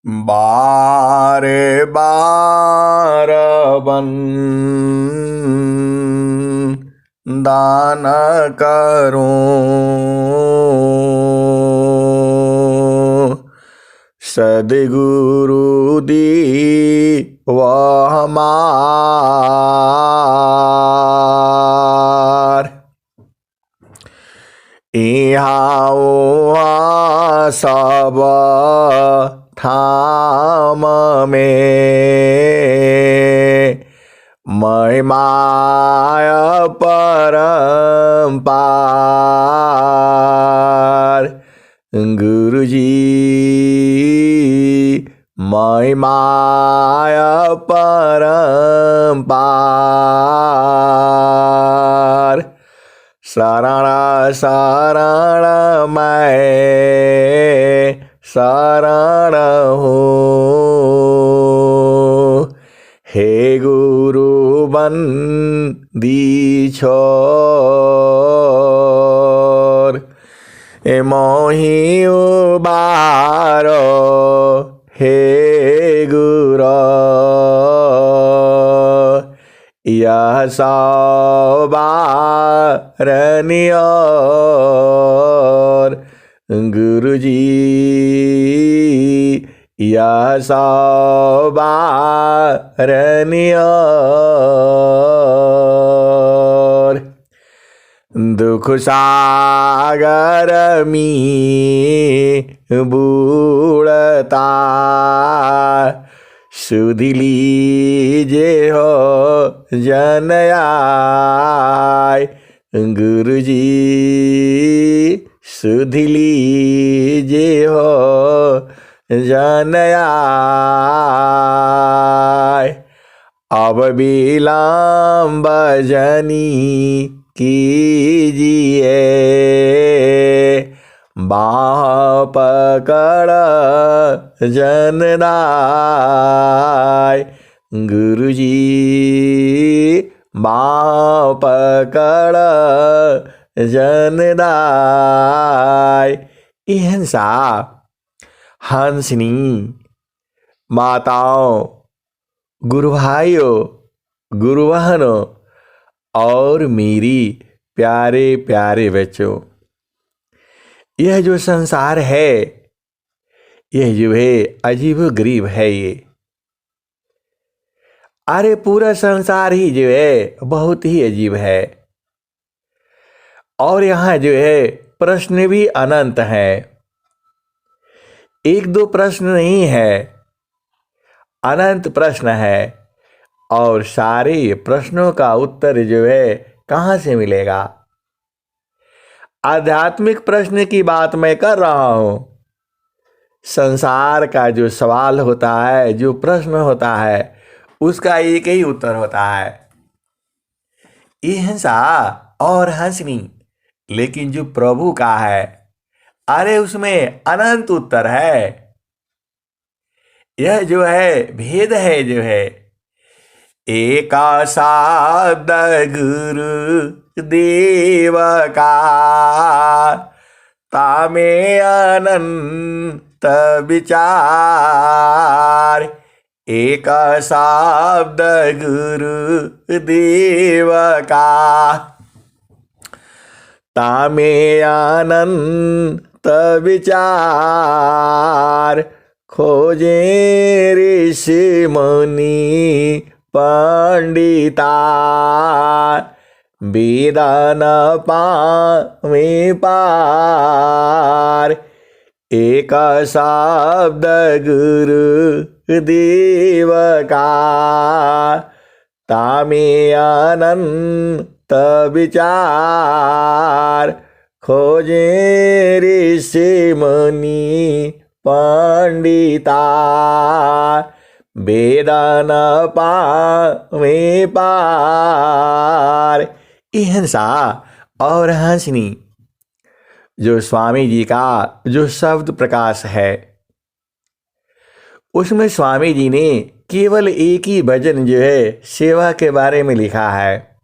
बारे बार बन दान करूं, सद्गुरु दी वह हमार। इहाँ उहाँ सब ठाम में महिमाय परम्पार। गुरुजी महिमाय परम्पार। शरण शरण मैं शरण हूँ, हे गुरु बंदी छोर। मोहि उबारो हे गुरु, यह सवारनियोर। गुरुजी यह सवारनियोर। दुख सागर में बूढ़ता सुध लीजे हो जन आय। गुरुजी सुध लीजे हो जन आय। अब विलम्ब जनी कीजिए, बाह पकड़ जनदाय। गुरुजी बाह पकड़ जनदाय। इहंसा हंसनी माताओं, गुरु भाइयों, गुरु बहनों और मेरी प्यारे प्यारे बच्चों, यह जो संसार है, यह जो है अजीब गरीब है। ये अरे पूरा संसार ही जो है बहुत ही अजीब है। और यहाँ जो है प्रश्न भी अनंत हैं। एक दो प्रश्न नहीं है, अनंत प्रश्न है। और सारे प्रश्नों का उत्तर जो है कहाँ से मिलेगा? आध्यात्मिक प्रश्न की बात मैं कर रहा हूं। संसार का जो सवाल होता है, जो प्रश्न होता है, उसका एक ही उत्तर होता है, हिंसा और हंसनी। लेकिन जो प्रभु का है, अरे उसमें अनंत उत्तर है। यह जो है भेद है, जो है एका शब्द गुरु देव का, तामे अनंत विचार। एक शब्द गुरु देव का, तामे अनंत विचार। खोजे ऋषि मुनि पंडिता, वेदन पावे पार। एक शब्द गुरु देव का, तामे अनंत विचार। खोजे ऋषि मुनि पंडिता, वेदन पावे पार। हिंसा और हंसनी जो स्वामी जी का जो शब्द प्रकाश है, उसमें स्वामी जी ने केवल एक ही भजन जो है सेवा के बारे में लिखा है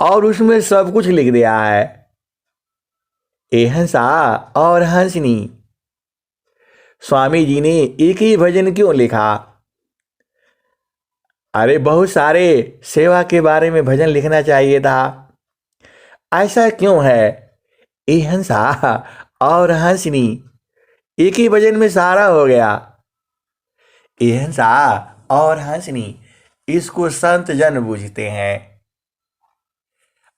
और उसमें सब कुछ लिख दिया है। ए हंसा और हंसनी, स्वामी जी ने एक ही भजन क्यों लिखा? अरे बहुत सारे सेवा के बारे में भजन लिखना चाहिए था। ऐसा क्यों है? ये हंसा और हंसनी एक ही भजन में सारा हो गया। ये हंसा और हंसनी, इसको संत जन बूझते हैं।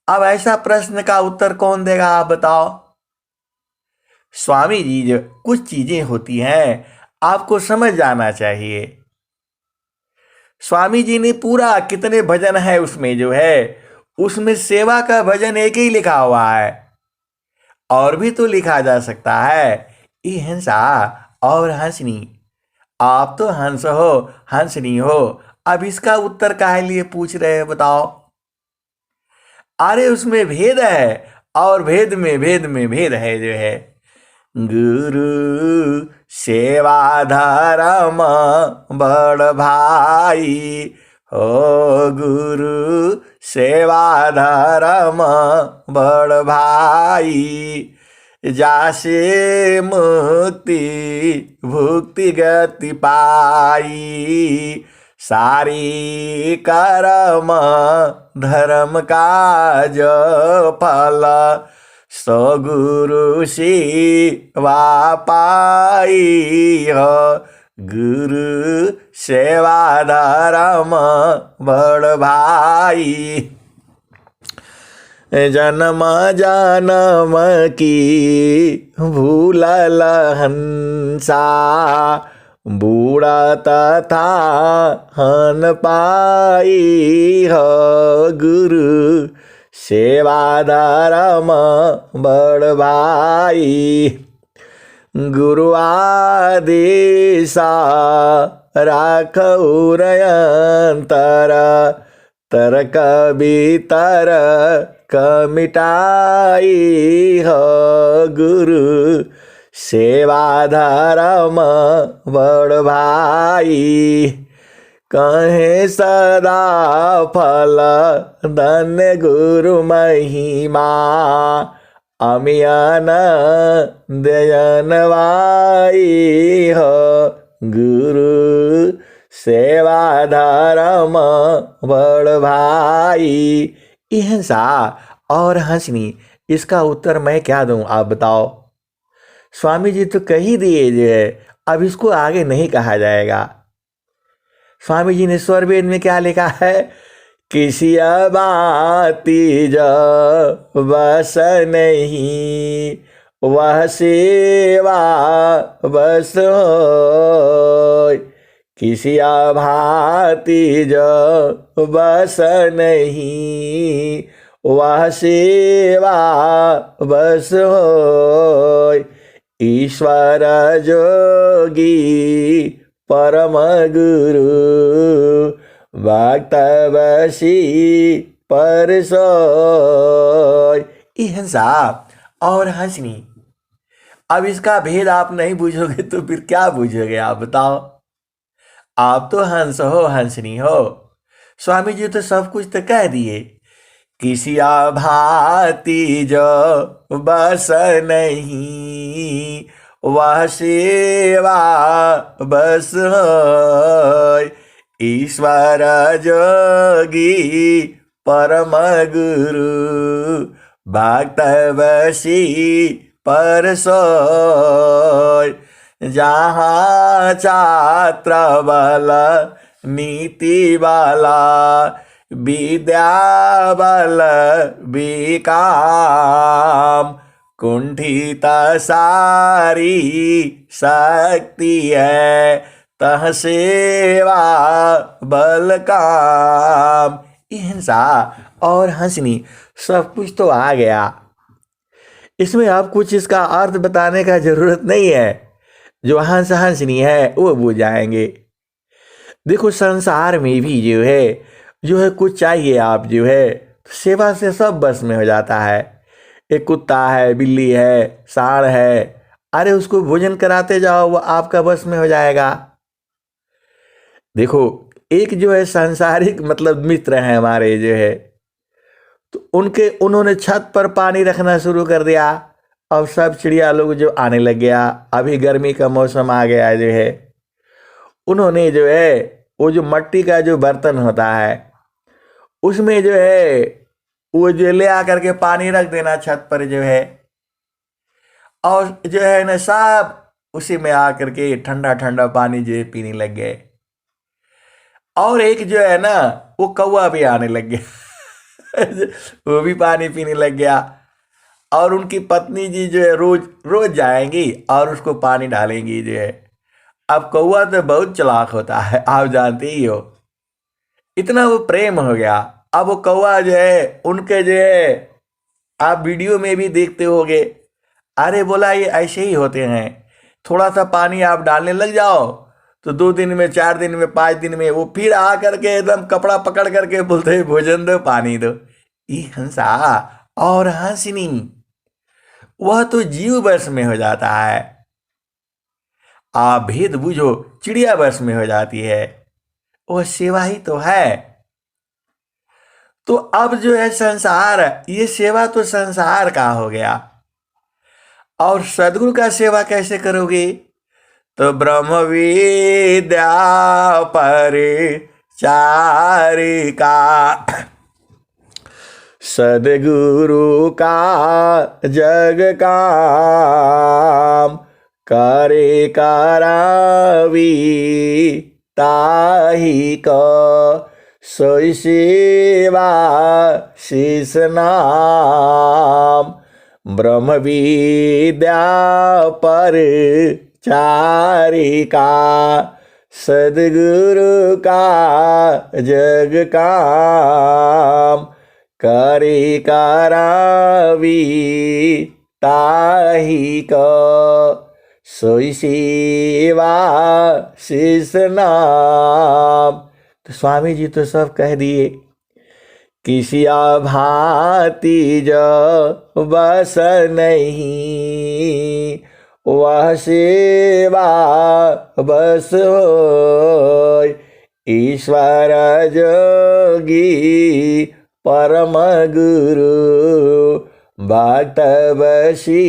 अब ऐसा प्रश्न का उत्तर कौन देगा, आप बताओ। स्वामी जी, जो कुछ चीजें होती हैं आपको समझ जाना चाहिए। स्वामी जी ने पूरा कितने भजन है उसमें जो है, उसमें सेवा का भजन एक ही लिखा हुआ है। और भी तो लिखा जा सकता है। ये हंसा और हंसनी, आप तो हंस हो हंसनी हो, अब इसका उत्तर काहे लिए पूछ रहे हैं बताओ। अरे उसमें भेद है, और भेद में भेद है जो है। गुरु सेवा धर्म बड़ भाई हो, गुरु सेवा धर्म बड़ भाई, जासे मुक्ति भुक्ति गति पाई, सारी कर्म धर्म काज फल, सो गुरु सेवा पाई हो, गुरु सेवा धर्म बड़ भाई। जन्म जन्म की भूलल हंसा, बूढ़ा तथा हन पाई हो, गुरु सेवा धर्म बड़ भाई। गुरु आदेशा राखौ रयंतर, तर्क बितर्क मिटाई हो, गुरु सेवा धर्म बड़ भाई। कहे सदा फल धन्य गुरु महिमा, अमियन दयनवाई हो, गुरु सेवा धर्म बड़ भाई। ये हंसा और हंसनी, इसका उत्तर मैं क्या दूं, आप बताओ। स्वामी जी तो कह ही दिए जो है, अब इसको आगे नहीं कहा जाएगा। स्वामी जी ने स्वरवेद में क्या लिखा है? किसी बाती जो बस नहीं, वह सेवा बस हो, किसी भांति जो बस नहीं, वह सेवा बस हो, ईश्वर जोगी परम गुरु, भक्त बसी पर सोय। ये हंसा और हंसनी, अब इसका भेद आप नहीं बूझोगे तो फिर क्या बूझोगे, आप बताओ। आप तो हंस हो हंसनी हो, स्वामी जी तो सब कुछ तो कह दिए। किसी भांति जो बस नहीं, वह सेवा बस हो, ईश्वर जोगी परम गुरु, भक्त बसी पर सोय। जहाँ छात्र बल नीति बला, विद्या बल विकाम, कुंठित सारी शक्ति है, तह सेवा बल काम। हिंसा और हंसनी सब कुछ तो आ गया, इसमें अब कुछ इसका अर्थ बताने का जरूरत नहीं है। जो हंस हंसनी है वो बुझ जाएंगे। देखो संसार में भी जो है कुछ चाहिए आप जो है, सेवा से सब बस में हो जाता है। एक कुत्ता है, बिल्ली है, सांड है, अरे उसको भोजन कराते जाओ वो आपका बस में हो जाएगा। देखो एक जो है सांसारिक मतलब मित्र हैं हमारे जो है, तो उन्होंने छत पर पानी रखना शुरू कर दिया, अब सब चिड़िया लोग जो आने लग गया, अभी गर्मी का मौसम आ गया जो है, उन्होंने जो है वो जो मट्टी का जो बर्तन होता है उसमें जो है वो जो ले आकर के पानी रख देना छत पर जो है, और जो है ना सब उसी में आकर के ठंडा ठंडा पानी जो है पीने लग गए। और एक जो है ना वो कौवा भी आने लग गया वो भी पानी पीने लग गया, और उनकी पत्नी जी जो है रोज रोज जाएंगी और उसको पानी डालेंगी जो है। अब कौवा तो बहुत चालाक होता है, आप जानते ही हो, इतना वो प्रेम हो गया। अब वो कौवा जो है उनके जो है, आप वीडियो में भी देखते होगे, अरे बोला ये ऐसे ही होते हैं, थोड़ा सा पानी आप डालने लग जाओ तो 2 दिन में, 4 दिन में, 5 दिन में वो फिर आ करके एकदम कपड़ा पकड़ करके बोलते हैं भोजन दो, पानी दो। ये हंसा और हंसनी, वह तो जीव वर्ष में हो जाता है, आप भेद बूझो चिड़िया वर्ष में हो जाती है, वह सेवा ही तो है। तो अब जो है संसार, ये सेवा तो संसार का हो गया, और सदगुरु का सेवा कैसे करोगे? तो ब्रह्म विद्या परिचारिका, सदगुरु का जग काम, करे करावी ताही को, सोई सेवा शीस नाम, ब्रह्म विद्या पर चारिका, सदगुरु का जग काम, करे करावी ताही को, सोई सेवा शीस नाम। तो स्वामी जी तो सब कह दिए, किसी भांति जो बस नहीं, वह सेवा बस होय, ईश्वर जोगी परम गुरु, भक्त बसी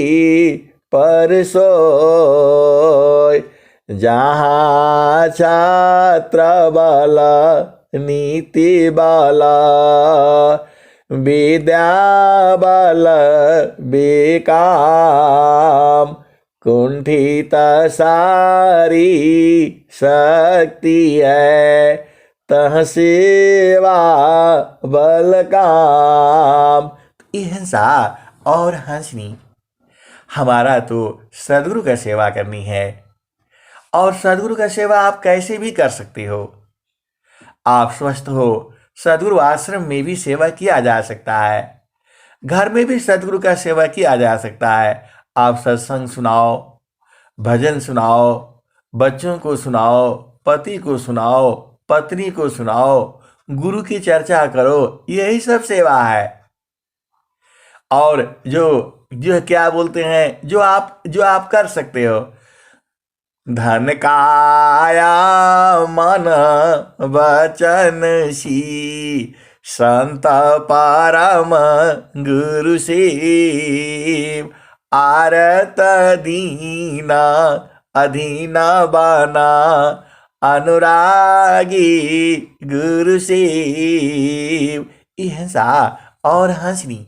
पर सोय, जहाँ छात्र बाला नीति बाला, विद्या बाला बेकाम, कुंठित सारी शक्ति है, तह सेवा बल काम। ये हंसा और हंसनी, हमारा तो सदगुरु का सेवा करनी है, और सदगुरु का सेवा आप कैसे भी कर सकते हो। आप स्वस्थ हो, सदगुरु आश्रम में भी सेवा किया जा सकता है, घर में भी सदगुरु का सेवा किया जा सकता है। आप सत्संग सुनाओ, भजन सुनाओ, बच्चों को सुनाओ, पति को सुनाओ, पत्नी को सुनाओ, गुरु की चर्चा करो, यही सब सेवा है। और जो क्या बोलते हैं, जो आप कर सकते हो, धन काया मन वचन सी, संत परम गुरु शिव, आरत दीना अधीन बना, अनुरागी गुरु शिव। ये हंसा और हंसनी,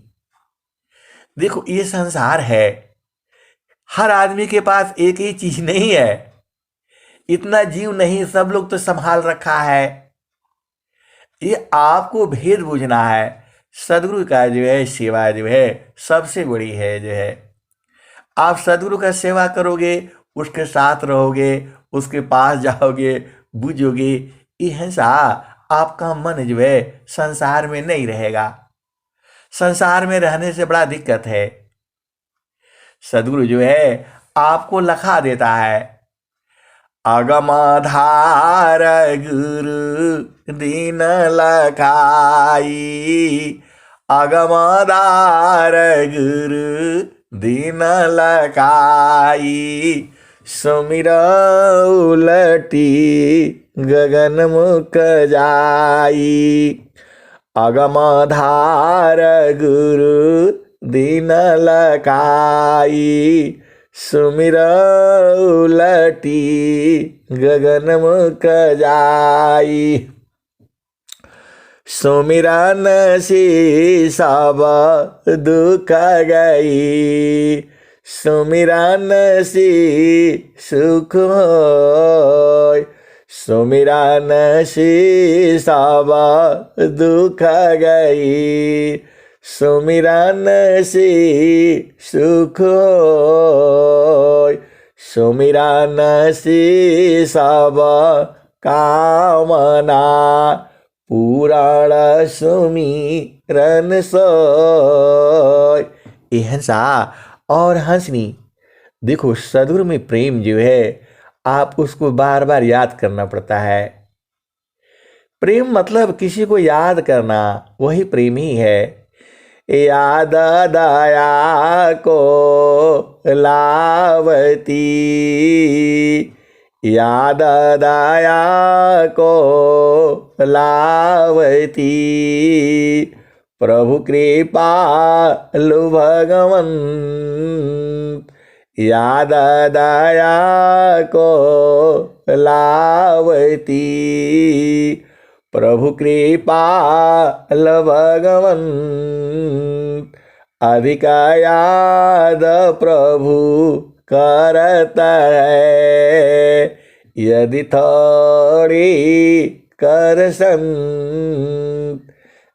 देखो ये संसार है, हर आदमी के पास एक ही चीज नहीं है, इतना जीव नहीं, सब लोग तो संभाल रखा है। ये आपको भेद बूझना है, सदगुरु का जो है सेवा जो है सबसे बड़ी है जो है। आप सदगुरु का सेवा करोगे, उसके साथ रहोगे, उसके पास जाओगे, बूझोगे, ये हंसा आपका मन जो है संसार में नहीं रहेगा। संसार में रहने से बड़ा दिक्कत है। सदगुरु जो है आपको लखा देता है, अगमाधार गुरु दीन लखाई, अगमाधार गुरु दीन लखाई, सुमिर उलटी गगन मुख जाई, अगमाधार गुरु दीन लखाई सुमिर उलटी गगन मुख जाई सुमिरन से सब दुख गई सुमिरन से सुख होय सुमिरन से सब दुख गई सुमिरन से सुख होय सुमिरन से सब कामना पुराण सुमिरन सोय। ये हंसा और हंसनी, देखो सदगुरु में प्रेम जो है आप उसको बार बार याद करना पड़ता है। प्रेम मतलब किसी को याद करना, वही प्रेम ही है। याद दया को लावती याद दया को लावती प्रभु कृपालु भगवन याद दया को लावती प्रभु कृपाल भगवन अधिक याद प्रभु करता है यदि थोड़ी कर संत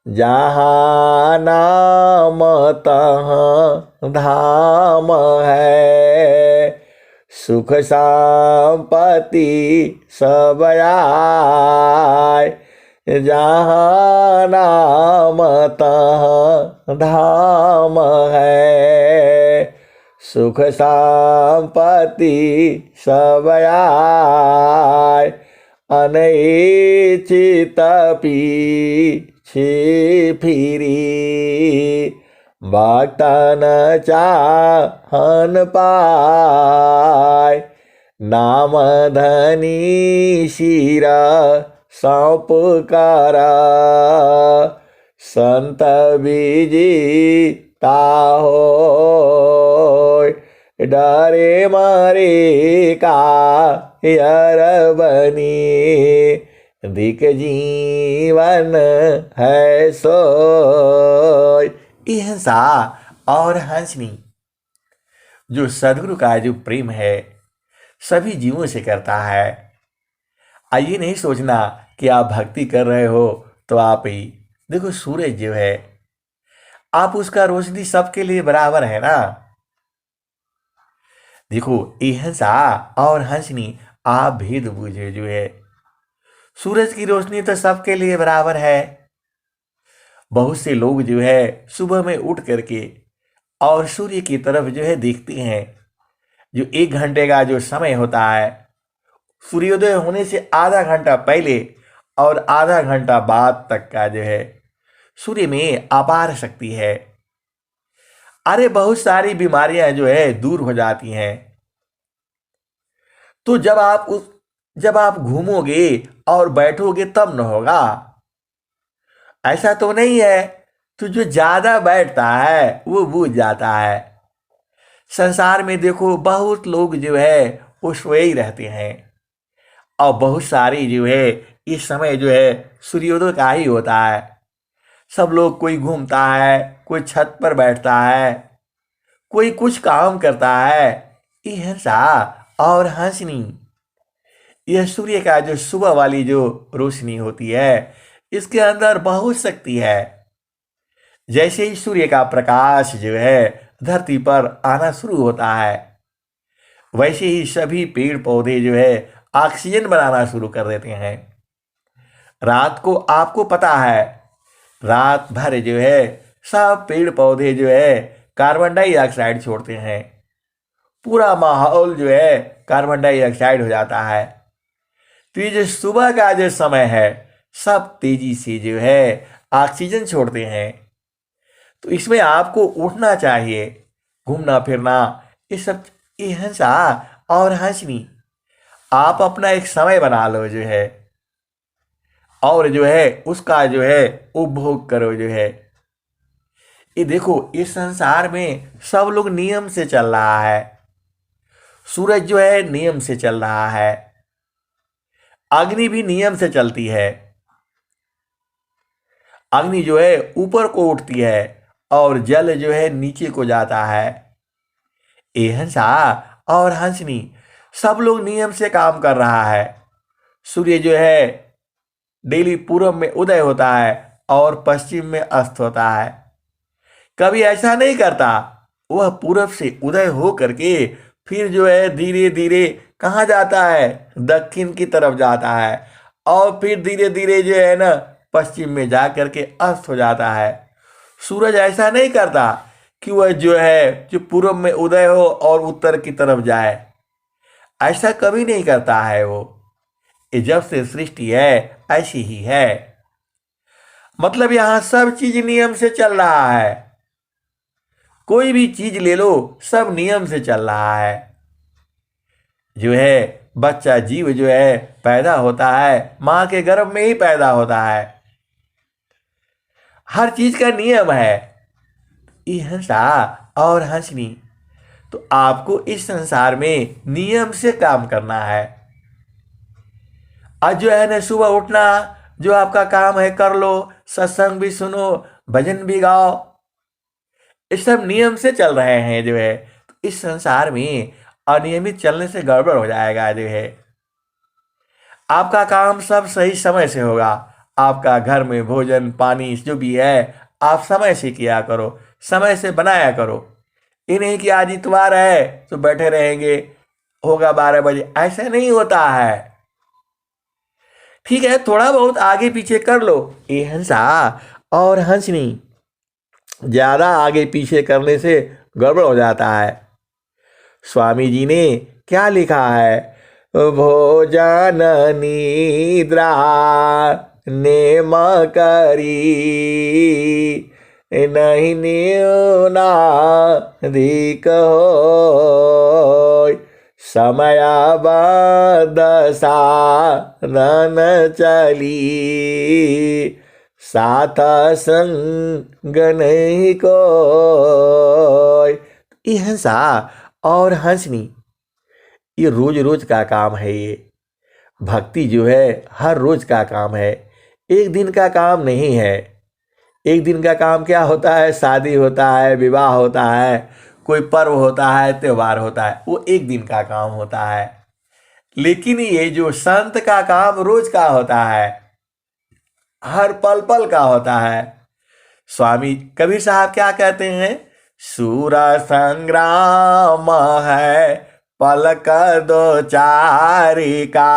जहाँ नाम तहाँ धाम है सुख संपत्ति सब आए जहाँ नाम तहाँ धाम है सुख संपत्ति सब आए अनैच्छित पीछे फिरी भक्तन चाहन पाय नाम धनी शिरा सौंप कर संत विजिता होय डरे मरे का यर बनी दिक जीवन है सोय। हंसा और हंसनी, जो सदगुरु का जो प्रेम है सभी जीवों से करता है। आइए नहीं सोचना कि आप भक्ति कर रहे हो तो आप ही, देखो सूरज जो है आप उसका रोशनी सबके लिए बराबर है ना। देखो ये हंसा और हंसनी आप भेद बूझे जो है, सूरज की रोशनी तो सबके लिए बराबर है। बहुत से लोग जो है सुबह में उठ करके और सूर्य की तरफ जो है देखते हैं। जो 1 घंटे का जो समय होता है सूर्योदय होने से आधा घंटा पहले और आधा घंटा बाद तक का जो है सूर्य में अपार शक्ति है। अरे बहुत सारी बीमारियां जो है दूर हो जाती हैं। तो जब आप घूमोगे और बैठोगे तब न होगा, ऐसा तो नहीं है। तो जो ज्यादा बैठता है वो बूझ जाता है। संसार में देखो बहुत लोग जो है वो सोए ही रहते हैं और बहुत सारी जो है इस समय जो है सूर्योदय का ही होता है। सब लोग, कोई घूमता है, कोई छत पर बैठता है, कोई कुछ काम करता है। ये हंसा और हंसनी, यह सूर्य का जो सुबह वाली जो रोशनी होती है इसके अंदर बहुत शक्ति है। जैसे ही सूर्य का प्रकाश जो है धरती पर आना शुरू होता है वैसे ही सभी पेड़ पौधे जो है ऑक्सीजन बनाना शुरू कर देते हैं। रात को आपको पता है रात भर जो है सब पेड़ पौधे जो है कार्बन डाइऑक्साइड छोड़ते हैं। पूरा माहौल जो है कार्बन डाइऑक्साइड हो जाता है। तो ये जो सुबह का जो समय है सब तेजी से जो है ऑक्सीजन छोड़ते हैं। तो इसमें आपको उठना चाहिए, घूमना फिरना, ये सब, ये हंसा और हंसनी आप अपना एक समय बना लो जो है और जो है उसका जो है उपभोग करो जो है। ये देखो, इस संसार में सब लोग नियम से चल रहा है। सूरज जो है नियम से चल रहा है, अग्नि भी नियम से चलती है। अग्नि जो है ऊपर को उठती है और जल जो है नीचे को जाता है। ए हंसा और हंसनी, सब लोग नियम से काम कर रहा है। सूर्य जो है डेली पूरब में उदय होता है और पश्चिम में अस्त होता है। कभी ऐसा नहीं करता, वह पूरब से उदय हो करके फिर जो है धीरे धीरे कहाँ जाता है, दक्षिण की तरफ जाता है और फिर धीरे धीरे जो है ना पश्चिम में जा करके अस्त हो जाता है। सूरज ऐसा नहीं करता कि वह जो है जो पूरब में उदय हो और उत्तर की तरफ जाए, ऐसा कभी नहीं करता है वो। ये जब से सृष्टि है ऐसी ही है। मतलब यहां सब चीज नियम से चल रहा है। कोई भी चीज ले लो, सब नियम से चल रहा है। जो है बच्चा जीव जो है पैदा होता है, मां के गर्भ में ही पैदा होता है। हर चीज का नियम है। ये हंसा और हंसनी, तो आपको इस संसार में नियम से काम करना है। आज जो है ना सुबह उठना, जो आपका काम है कर लो, सत्संग भी सुनो, भजन भी गाओ, ये सब नियम से चल रहे हैं। जो है तो इस संसार में अनियमित चलने से गड़बड़ हो जाएगा। जो है आपका काम सब सही समय से होगा। आपका घर में भोजन पानी जो भी है आप समय से किया करो, समय से बनाया करो। ये नहीं कि आज इतवार है तो बैठे रहेंगे, होगा 12 बजे, ऐसा नहीं होता है। ठीक है, थोड़ा बहुत आगे पीछे कर लो। ये हंसा और हंसनी, ज्यादा आगे पीछे करने से गड़बड़ हो जाता है। स्वामी जी ने क्या लिखा है, भोजन निद्रा नेम करी, नहीं न्यूना अधिक होय, समयाबद्ध साधन चली, साथ संग नहीं कोय। ये हंसा और हंसनी, ये रोज रोज का काम है। ये भक्ति जो है हर रोज का काम है, एक दिन का काम नहीं है। एक दिन का काम क्या होता है, शादी होता है, विवाह होता है, कोई पर्व होता है, त्योहार होता है, वो एक दिन का काम होता है। लेकिन ये जो संत का काम रोज का होता है, हर पल पल का होता है। स्वामी कबीर साहब क्या कहते हैं, सूर संग्राम है पलक दो चारिका,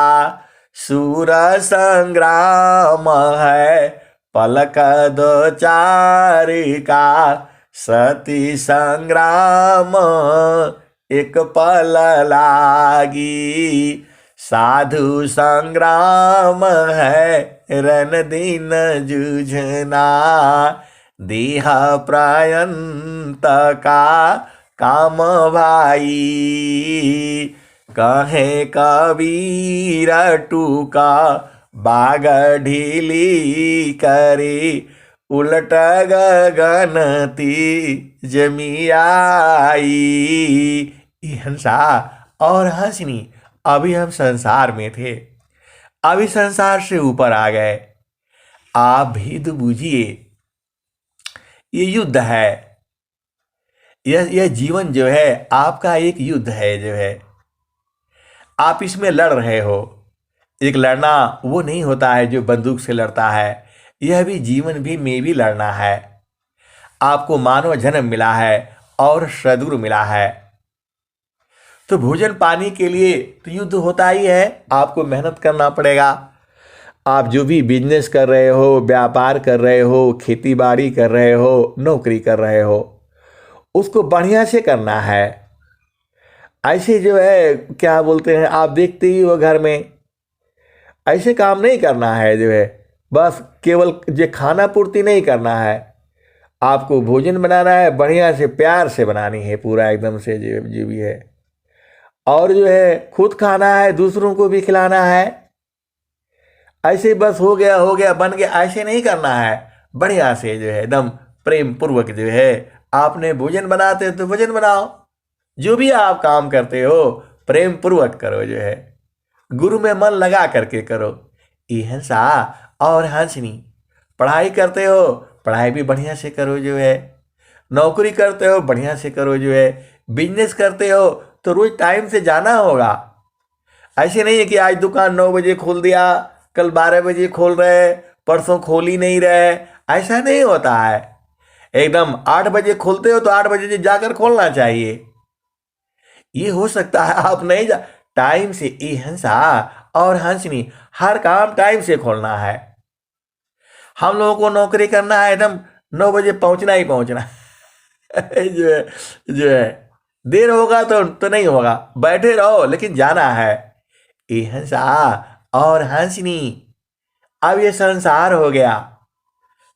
सूर संग्राम है पलक दो चारिका, सती संग्राम एक पल लागी, साधु संग्राम है रन दिन जूझना, देह प्रायंत का काम भाई, कहे कबीर टूका बाग ढीली करे, उलट गगनती जमियाई। हंसा और हंसनी, अभी हम संसार में थे, अभी संसार से ऊपर आ गए। आप भी तो बूझिए, ये युद्ध है। यह जीवन जो है आपका एक युद्ध है। जो है आप इसमें लड़ रहे हो। एक लड़ना वो नहीं होता है जो बंदूक से लड़ता है, यह भी जीवन भी में भी लड़ना है। आपको मानव जन्म मिला है और सदगुरु मिला है, तो भोजन पानी के लिए तो युद्ध होता ही है। आपको मेहनत करना पड़ेगा। आप जो भी बिजनेस कर रहे हो, व्यापार कर रहे हो, खेती बाड़ी कर रहे हो, नौकरी कर रहे हो, उसको बढ़िया से करना है। ऐसे जो है क्या बोलते हैं, आप देखते ही हो घर में ऐसे काम नहीं करना है। जो है बस केवल जो खाना पूर्ति नहीं करना है, आपको भोजन बनाना है, बढ़िया से प्यार से बनानी है, पूरा एकदम से जो भी है। और जो है खुद खाना है, दूसरों को भी खिलाना है। ऐसे बस हो गया बन गया, ऐसे नहीं करना है। बढ़िया से जो है एकदम प्रेम पूर्वक जो है आपने भोजन बनाते हो तो भोजन बनाओ। जो भी आप काम करते हो प्रेम पूर्वक करो जो है, गुरु में मन लगा करके करो। हिंसा और हंसनी। पढ़ाई करते हो, पढ़ाई भी बढ़िया से करो जो है। नौकरी करते हो, बढ़िया से करो जो है। बिजनेस करते हो तो रोज टाइम से जाना होगा। ऐसे नहीं है कि आज दुकान 9 बजे खोल दिया, कल 12 बजे खोल रहे, परसों खोल ही नहीं रहे। ऐसा नहीं होता है। एकदम 8 बजे खोलते हो तो 8 बजे जाकर खोलना चाहिए। ये हो सकता है आप नहीं जा टाइम से। ये हंसा और हंसनी, हर काम टाइम से खोलना है। हम लोगों को नौकरी करना है, एकदम 9 बजे पहुंचना ही पहुंचना जो है जो है देर होगा तो नहीं होगा, बैठे रहो लेकिन जाना है। ये हंसा और हंसनी। अब ये संसार हो गया।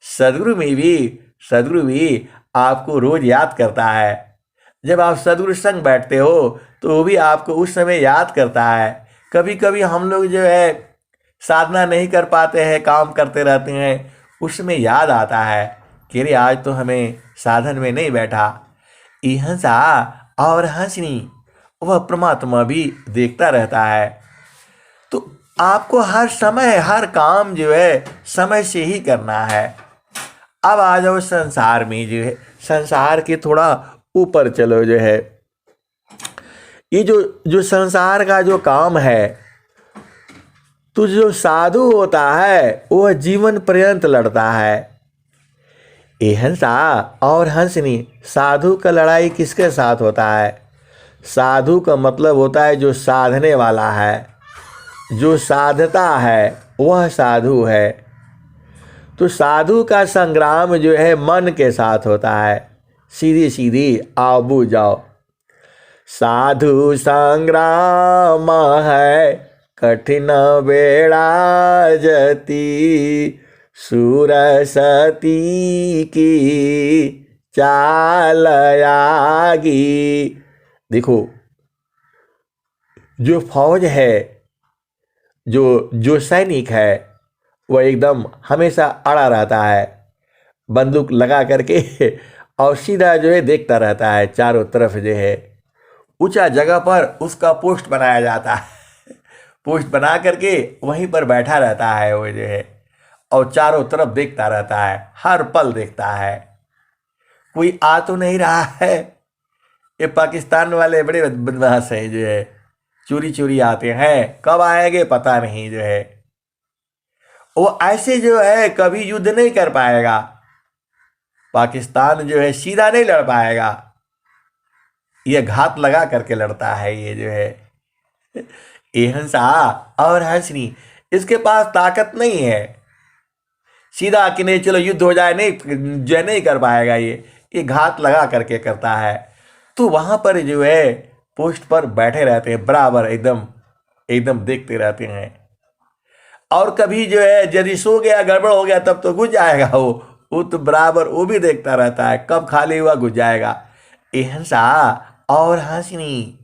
सदगुरु में भी सदगुरु भी आपको रोज याद करता है। जब आप सदगुरु संग बैठते हो तो वो भी आपको उस समय याद करता है। कभी कभी हम लोग जो है साधना नहीं कर पाते हैं, काम करते रहते हैं, उसमें याद आता है कि अरे आज तो हमें साधन में नहीं बैठा। ये हंसा और हंसनी, वह परमात्मा भी देखता रहता है। तो आपको हर समय हर काम जो है समय से ही करना है। अब आ जाओ संसार में जो है, संसार के थोड़ा ऊपर चलो जो है। ये जो जो संसार का जो काम है, तो जो साधु होता है वह जीवन पर्यंत लड़ता है। ये हंसा और हंसनी। साधु का लड़ाई किसके साथ होता है? साधु का मतलब होता है जो साधने वाला है, जो साधता है वह साधु है। तो साधु का संग्राम जो है मन के साथ होता है। सीधी सीधी आबू जाओ। साधु संग्राम है कठिन बेड़ा जती, सुरसती की चाल आगी। देखो, जो फौज है, जो जो सैनिक है, वह एकदम हमेशा अड़ा रहता है, बंदूक लगा करके और सीधा जो है देखता रहता है चारों तरफ। जो है ऊंचा जगह पर उसका पोस्ट बनाया जाता है। पोस्ट बना करके वहीं पर बैठा रहता है वो जो है, और चारों तरफ देखता रहता है, हर पल देखता है कोई आ तो नहीं रहा है। ये पाकिस्तान वाले बड़े बदमाश हैं जो है, चोरी चोरी आते हैं, कब आएंगे पता नहीं जो है। वो ऐसे जो है कभी युद्ध नहीं कर पाएगा। पाकिस्तान जो है सीधा नहीं लड़ पाएगा, ये घात लगा करके लड़ता है ये जो है। ये हंसा और हंसनी, इसके पास ताकत नहीं है सीधा कि नहीं चलो युद्ध हो जाए, नहीं जो नहीं कर पाएगा ये घात लगा करके करता है। तो वहां पर जो है पोस्ट पर बैठे रहते हैं, बराबर एकदम एकदम देखते रहते हैं। और कभी जो है यदि सो गया, गड़बड़ हो गया, तब तो घुस जाएगा वो तो बराबर वो भी देखता रहता है कब खाली हुआ घुस जाएगा। ये हंसा और हंसनी।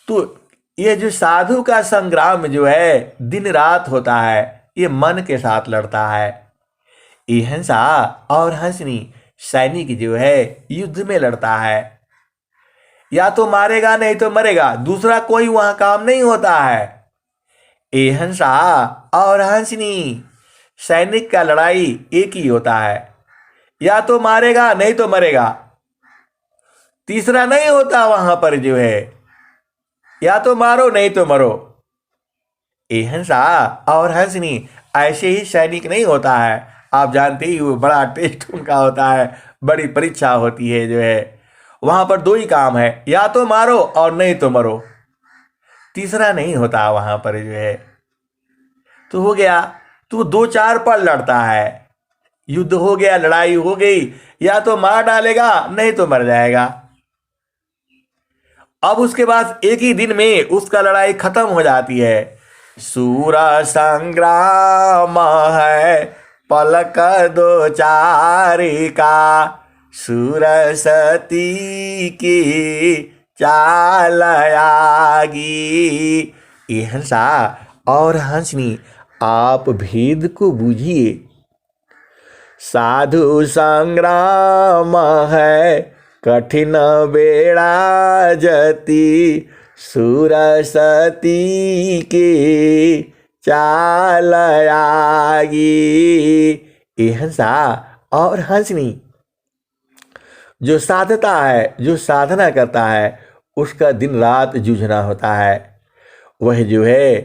तो ये जो साधु का संग्राम जो है दिन रात होता है, ये मन के साथ लड़ता है। ये हंसा और हंसनी, सैनिक जो है युद्ध में लड़ता है। या तो मारेगा नहीं तो मरेगा, दूसरा कोई वहां काम नहीं होता है। ये हंसा और हंसनी, सैनिक का लड़ाई एक ही होता है, या तो मारेगा नहीं तो मरेगा, तीसरा नहीं होता वहां पर जो है, या तो मारो नहीं तो मरो। ये हंसा और हंसनी, ऐसे ही सैनिक नहीं होता है। आप जानते ही वो बड़ा टेस्ट उनका होता है, बड़ी परीक्षा होती है जो है। वहां पर दो ही काम है, या तो मारो और नहीं तो मरो, तीसरा नहीं होता वहां पर जो है। तो हो गया, तो 2-4 पल लड़ता है, युद्ध हो गया, लड़ाई हो गई, या तो मार डालेगा नहीं तो मर जाएगा। अब उसके बाद एक ही दिन में उसका लड़ाई खत्म हो जाती है। सूरा संग्राम है पलक दो चारी का, सुरसती की चाल आगी। ये हंसा और हंसनी, आप भेद को बूझिए। साधु संग्राम है कठिन बेड़ा जति सुर सती की चाल आगी। ये हंसा और हंसनी जो साधता है, जो साधना करता है, उसका दिन रात जूझना होता है। वह जो है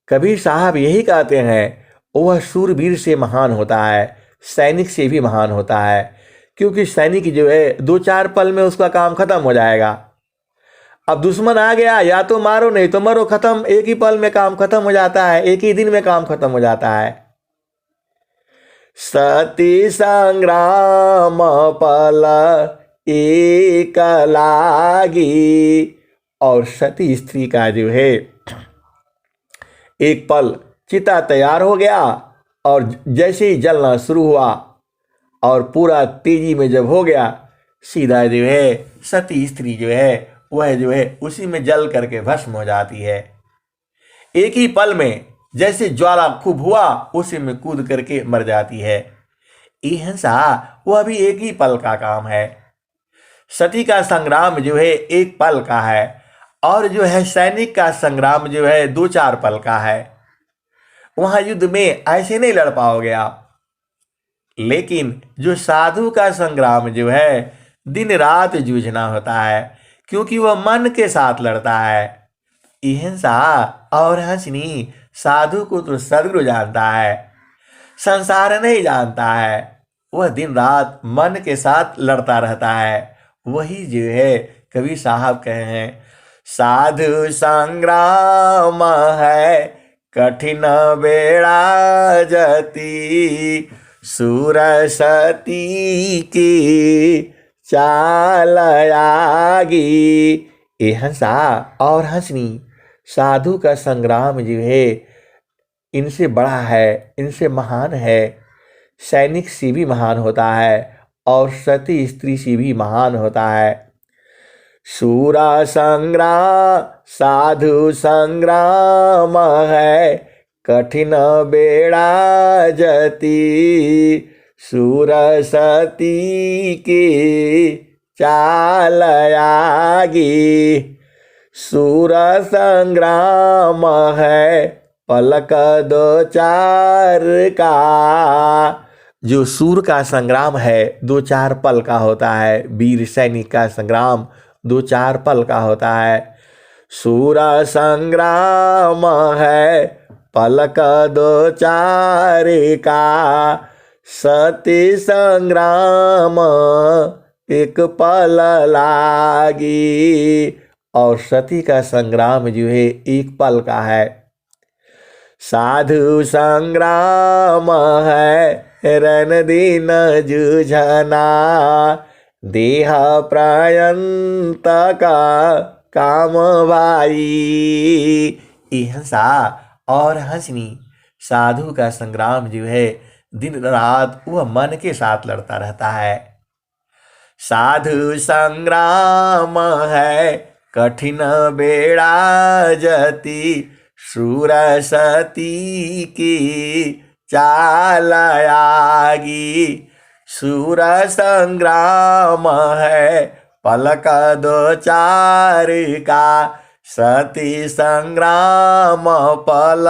कबीर साहब यही कहते हैं, वह शूरवीर से महान होता है, सैनिक से भी महान होता है। क्योंकि सैनिक जो है 2-4 पल में उसका काम खत्म हो जाएगा। अब दुश्मन आ गया, या तो मारो नहीं तो मरो, खत्म, एक ही पल में काम खत्म हो जाता है, एक ही दिन में काम खत्म हो जाता है। सती संग्राम पल एक लागी। और सती स्त्री का जो है एक पल चिता तैयार हो गया, और जैसे ही जलना शुरू हुआ और पूरा तेजी में जब हो गया, सीधा जो है सती स्त्री जो है वह जो है उसी में जल करके भस्म हो जाती है। एक ही पल में जैसे ज्वाला खूब हुआ, उसी में कूद करके मर जाती है। हिंसा वह भी एक ही पल का काम है। सती का संग्राम जो है एक पल का है, और जो है सैनिक का संग्राम जो है 2-4 पल का है। वहां युद्ध में ऐसे नहीं लड़ पाओगे आप। लेकिन जो साधु का संग्राम जो है दिन रात जूझना होता है, क्योंकि वह मन के साथ लड़ता है। हिंसा और हंसनी साधु को तो सद्गुरु जानता है, संसार नहीं जानता है। वह दिन रात मन के साथ लड़ता रहता है। वही जो है कबीर साहब कहे हैं, साधु संग्राम है कठिन बेड़ा जति सुर सती की चाल आगी। ये हंसा और हंसनी साधु का संग्राम जो है इनसे बड़ा है, इनसे महान है। सैनिक से भी महान होता है और सती स्त्री से भी महान होता है। सूरा संग्राम साधु संग्राम है कठिन बेड़ा जति सुर सती की चाल आगी। सूर संग्राम है पलक 2-4 का। जो सूर का संग्राम है 2-4 पल का होता है, वीर सैनिक का संग्राम 2-4 पल का होता है। सूर संग्राम है पलक 2-4 का, सती संग्राम एक पल लागी। और सती का संग्राम जो है एक पल का है। साधु संग्राम है रन दिन जूझना, देह प्रायंत का काम भाई। हिंसा और हंसनी साधु का संग्राम जो है दिन रात वह मन के साथ लड़ता रहता है। साधु संग्राम है कठिन बेड़ा जति सुर सती की चाल आगी। सुर संग्राम है पलक 2-4 का, सती संग्राम पल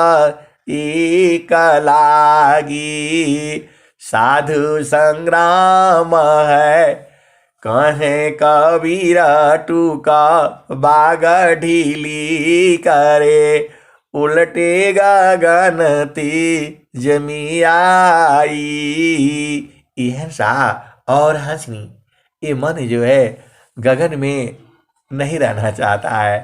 एक लागी। साधु संग्राम है कहे कबीर टूका बाग ढीली करे, उलटे गगनती जमी आई। हिंसा और हंसनी ये मन जो है गगन में नहीं रहना चाहता है,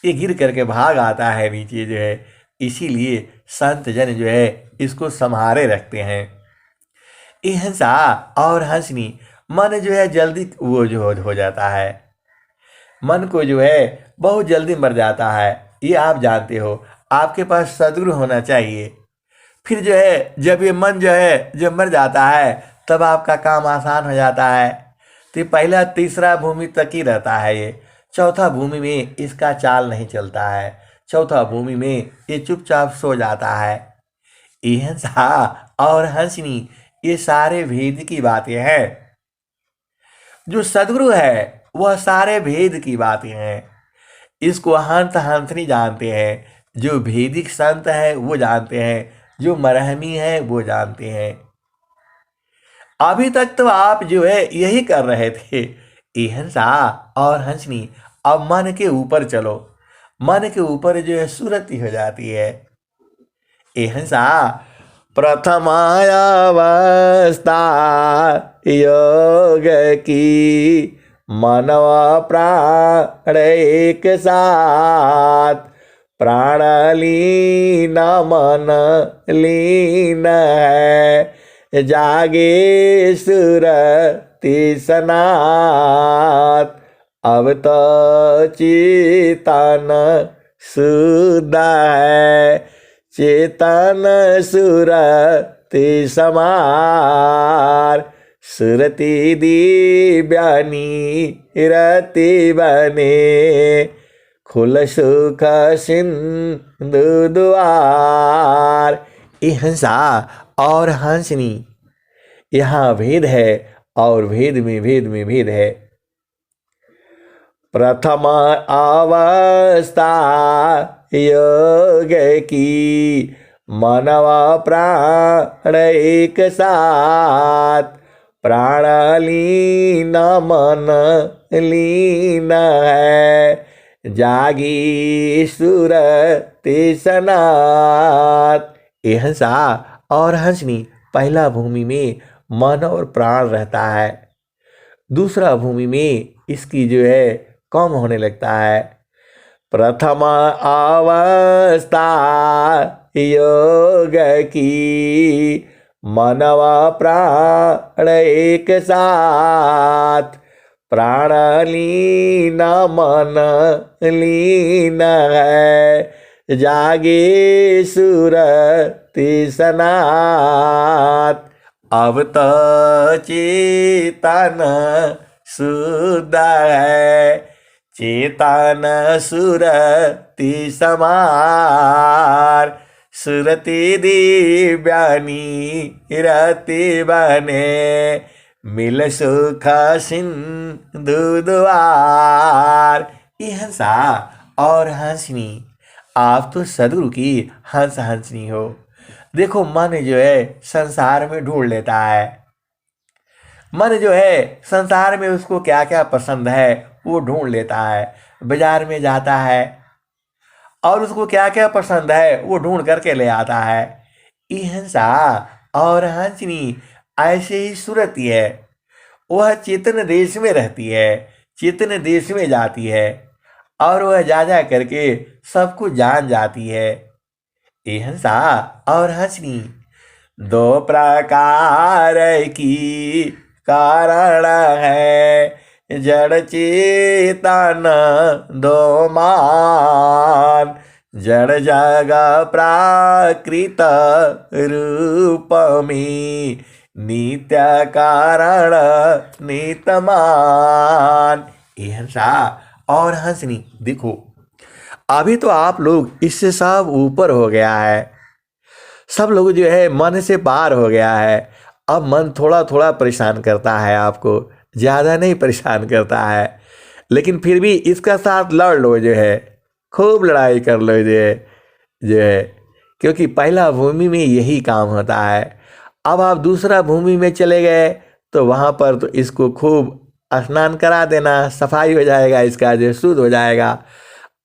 ये गिर करके भाग आता है नीचे जो है। इसीलिए संत जन जो है इसको संभाले रखते हैं। ये हिंसा और हंसनी मन जो है जल्दी वो जो हो जाता है, मन को जो है बहुत जल्दी मर जाता है। ये आप जानते हो। आपके पास सद्गुरु होना चाहिए। फिर जो है जब ये मन जो है जब मर जाता है तब आपका काम आसान हो जाता है। तो ये पहला तीसरा भूमि तक ही रहता है। ये चौथा भूमि में इसका चाल नहीं चलता है। चौथा भूमि में ये चुपचाप सो जाता है। ये हिंसा और हंसनी ये सारे भेद की बातें हैं। जो सदगुरु है वह सारे भेद की बातें हैं। इसको हंस हंसनी जानते हैं, जो भेदिक संत है वो जानते हैं, जो मरहमी है वो जानते हैं। अभी तक तो आप जो है यही कर रहे थे, ये हंसा और हंसनी। अब मन के ऊपर चलो, मन के ऊपर जो है सुरति हो जाती है। ये हंसा प्रथमायावस्था योग की, मनव प्राण एक साथ, प्राण लीन मन लीन है, जागे सुरति सनात। अब तो चेतन शुद्ध है, चेतन सुरति समार, सुरति दिव्यानी रति बने, खुल सुख सिंधु द्वार। ये हंसा और हंसनी, यहाँ भेद है और भेद में भेद है। प्रथम अवस्था योग की, मनव प्राण एक साथ, प्राण लीन मन लीन है, जागी सुरति सनात। ये हंसा और हंसनी पहला भूमि में मन और प्राण रहता है, दूसरा भूमि में इसकी जो है कम होने लगता है। प्रथम अवस्था योग की, मनव प्राण एक साथ, प्राण लीन मन लीन है, जागे सुरति सनात। अब तो चेतन शुद्ध है, चेतन सुरति समार, सुरति दिव्यानी रति बने, मिल सुख सिंधु द्वार। ये हंसा और हंसनी, आप तो सदगुरु की हंस हंसनी हो। देखो मन जो है संसार में ढूंढ लेता है, मन जो है संसार में उसको क्या क्या पसंद है वो ढूंढ लेता है। बाजार में जाता है और उसको क्या क्या पसंद है वो ढूंढ करके ले आता है। ये हंसा और हंसनी ऐसे ही सुरति है, वह चेतन देश में रहती है, चेतन देश में जाती है और वह जा करके सब कुछ जान जाती है। ये हंसा और हंसनी दो प्रकार की कारण है, जड़ चेतन दो मान, जड़ जग प्राकृत रूप में, नित्य कारण नितमान। ये हंसा और हंसनी देखो, अभी तो आप लोग इससे सब ऊपर हो गया है, सब लोग जो है मन से पार हो गया है। अब मन थोड़ा थोड़ा परेशान करता है आपको, ज़्यादा नहीं परेशान करता है, लेकिन फिर भी इसका साथ लड़ लो, जो है खूब लड़ाई कर लो जो है, क्योंकि पहला भूमि में यही काम होता है। अब आप दूसरा भूमि में चले गए तो वहाँ पर तो इसको खूब स्नान करा देना, सफाई हो जाएगा, इसका जो शुद्ध हो जाएगा।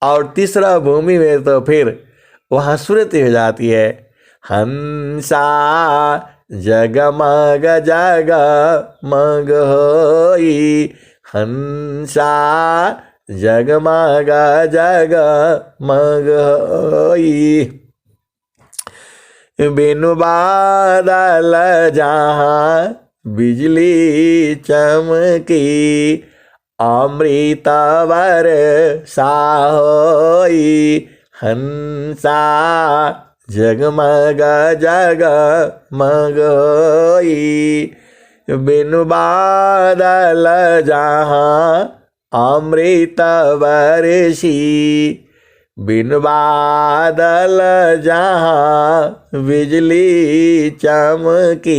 और तीसरा भूमि में तो फिर वहाँ सुरति हो जाती है। हंसा जगमग जगमग होई, हंसा जगमग जगमग होई, बिनु बादल जहाँ बिजली चमकी, अमृत वर्षा होई, हंसा जगमग जगमग होई, बिनु बादल जहाँ अमृत वर्षी, बिनु बादल जहाँ बिजली चमकी,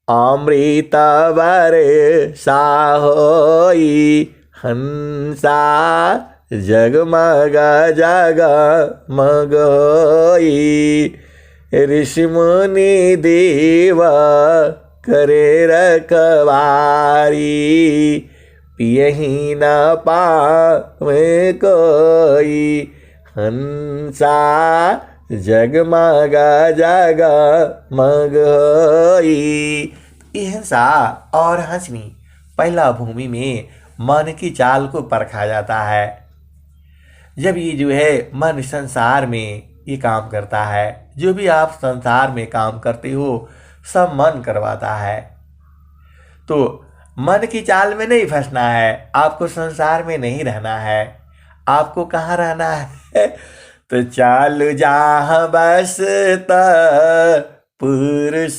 अमृत वर्षा होई हंसा जगमग जगमग होई ऋषि मुनि देव करे रखवारी पियहि न पावे कोई हंसा जगमग जगमग होई। ये हंसा और हंसनी पहला भूमि में मन की चाल को परखा जाता है। जब ये जो है मन संसार में ये काम करता है, जो भी आप संसार में काम करते हो सब मन करवाता है। तो मन की चाल में नहीं फंसना है, आपको संसार में नहीं रहना है। आपको कहाँ रहना है? तो चालू जहाँ बस पुरुष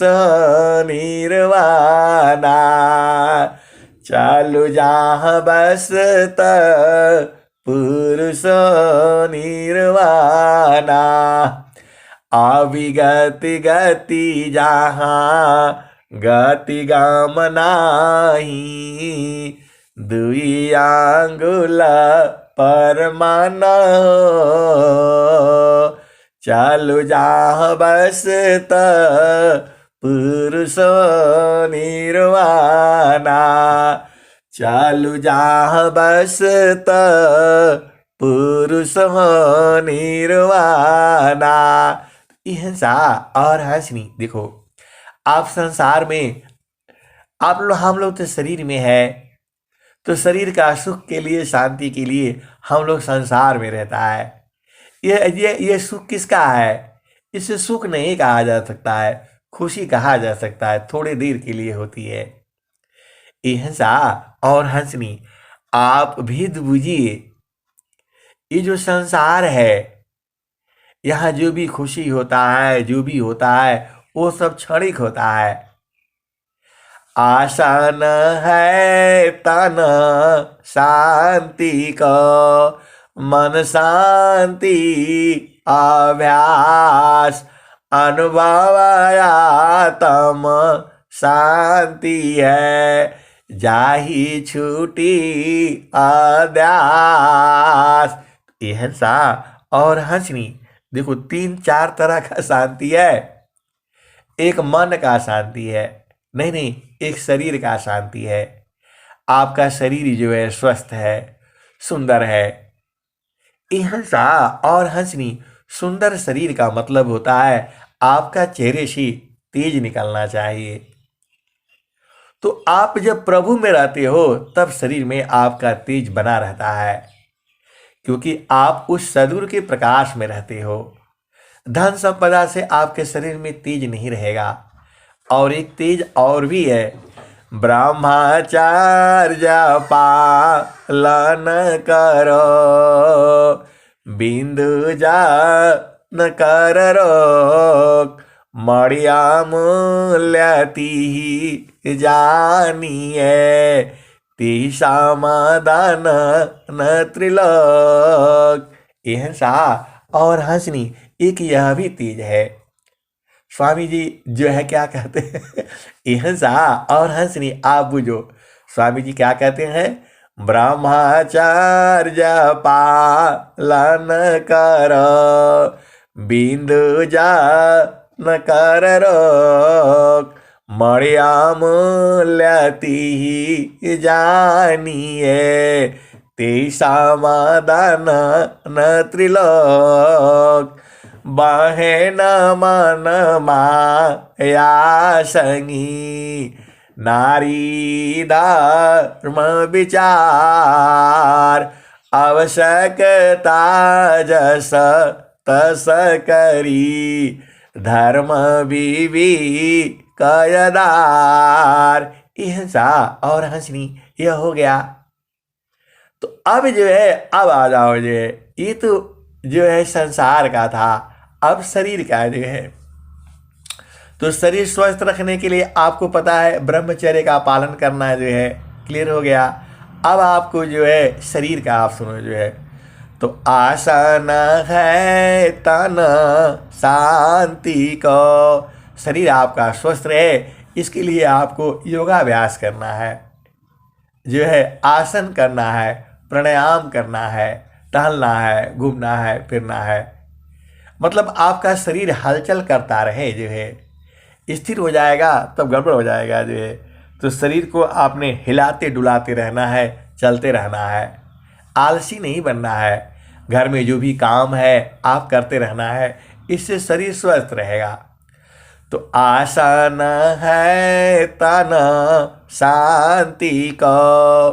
निर्वाणा, चालू जहाँ बस पुरुष निर्वाणा, अविगति गति जहाँ गति गम नाही, दुई आंगुल परमान चालू जहाँ बस पुरुष निर्वाणा, चालू जहाँ बस पुरुष निर्वाणा। हिंसा और हंसनी देखो, आप संसार में आप लोग हम लोग तो शरीर में है, तो शरीर का सुख के लिए शांति के लिए हम लोग संसार में रहता है। ये सुख किसका है? इसे सुख नहीं कहा जा सकता है, खुशी कहा जा सकता है, थोड़ी देर के लिए होती है। ये हंसा और हंसनी आप भेद बुझिए। ये जो संसार है, यहाँ जो भी खुशी होता है, जो भी होता है वो सब क्षणिक होता है। आसान है तन शांति को, मन शांति अभ्यास, अनुभव आत्म शांति है, जाहि छूटी अध्यास। ये हंसा और हंसनी देखो, 3-4 तरह का शांति है। एक मन का शांति है, नहीं, एक शरीर का शांति है। आपका शरीर जो है स्वस्थ है, सुंदर है। ये हंसा और हंसनी सुंदर शरीर का मतलब होता है आपका चेहरे से तेज निकलना चाहिए। तो आप जब प्रभु में रहते हो तब शरीर में आपका तेज बना रहता है, क्योंकि आप उस सद्गुरु के प्रकाश में रहते हो। धन संपदा से आपके शरीर में तेज नहीं रहेगा। और एक तेज और भी है, ब्रह्मचर्य पालन करो, बिंदु न कर रोक, मड़िया मूल्यति जानिए, ती समाधान न त्रिलोक। ये हंसा और हंसनी एक यह भी तेज है। स्वामी जी जो है क्या कहते हैं? ये हंसा और हंसनी आप बुझो, स्वामी जी क्या कहते हैं? ब्रह्मचर्य पालन कर, बिंदु न कर रोक, मड़िया मूल्यति जानिए, ते समाधान न त्रिलोक। बहे न मन माया संगी, नारी धर्म विचार, आवश्यकता जस तस करी, धर्म विवेक कयदार। हिंसा और हंसनी यह हो गया। तो अब जो है, अब आ जाओ जो है, ये तो जो है संसार का था। अब शरीर का जो है, तो शरीर स्वस्थ रखने के लिए आपको पता है ब्रह्मचर्य का पालन करना जो है, क्लियर हो गया। अब आपको जो है शरीर का आप सुनो जो है, तो आसन है तन शांति को, शरीर आपका स्वस्थ रहे इसके लिए आपको योगाभ्यास करना है, जो है आसन करना है, प्राणायाम करना है, टहलना है, घूमना है, फिरना है। मतलब आपका शरीर हलचल करता रहे, जो है स्थिर हो जाएगा तब गड़बड़ हो जाएगा, जो है। तो शरीर को आपने हिलाते डुलाते रहना है, चलते रहना है, आलसी नहीं बनना है। घर में जो भी काम है आप करते रहना है, इससे शरीर स्वस्थ रहेगा। तो आसन है तन शांति को,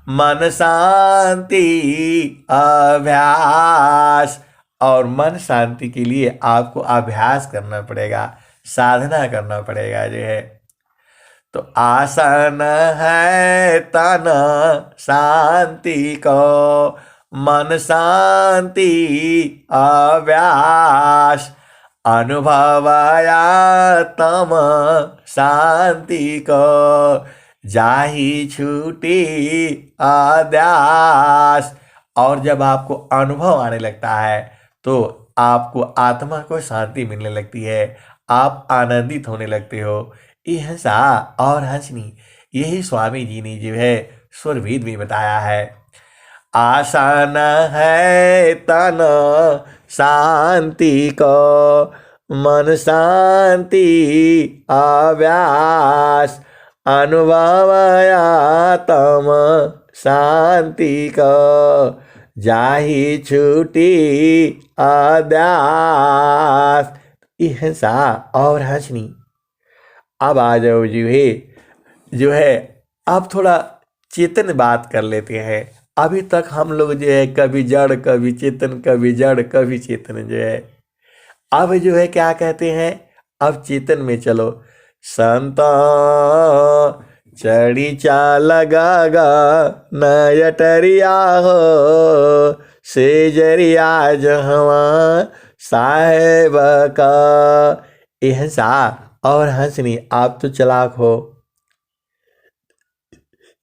मन शांति अभ्यास। और मन शांति के लिए आपको अभ्यास करना पड़ेगा, साधना करना पड़ेगा, जो है। तो आसन है तन शांति को, मन शांति अभ्यास। अनुभवया तम शांति को, जाहि छूटी आद्यास। और जब आपको अनुभव आने लगता है तो आपको आत्मा को शांति मिलने लगती है, आप आनंदित होने लगते हो। ऐसा और हंसनी, यही स्वामी जी ने जो है स्वरवेद में बताया है। आसन है तन शांति को, मन शांति अभ्यास। अनुभवया तम शांति को, जाहि छूटी आद्यास। ऐसा और हंसनी। अब आ जाओ जो है अब थोड़ा चेतन बात कर लेते हैं। अभी तक हम लोग जो है कभी जड़ कभी चेतन, कभी जड़ कभी चेतन, जो है अब जो है क्या कहते हैं, अब चेतन में चलो। संत चढ़ी चाल गागा नयटरिया हो, से जरिया जहवा साहेब का। ऐसा और हंसनी, आप तो चलाक हो।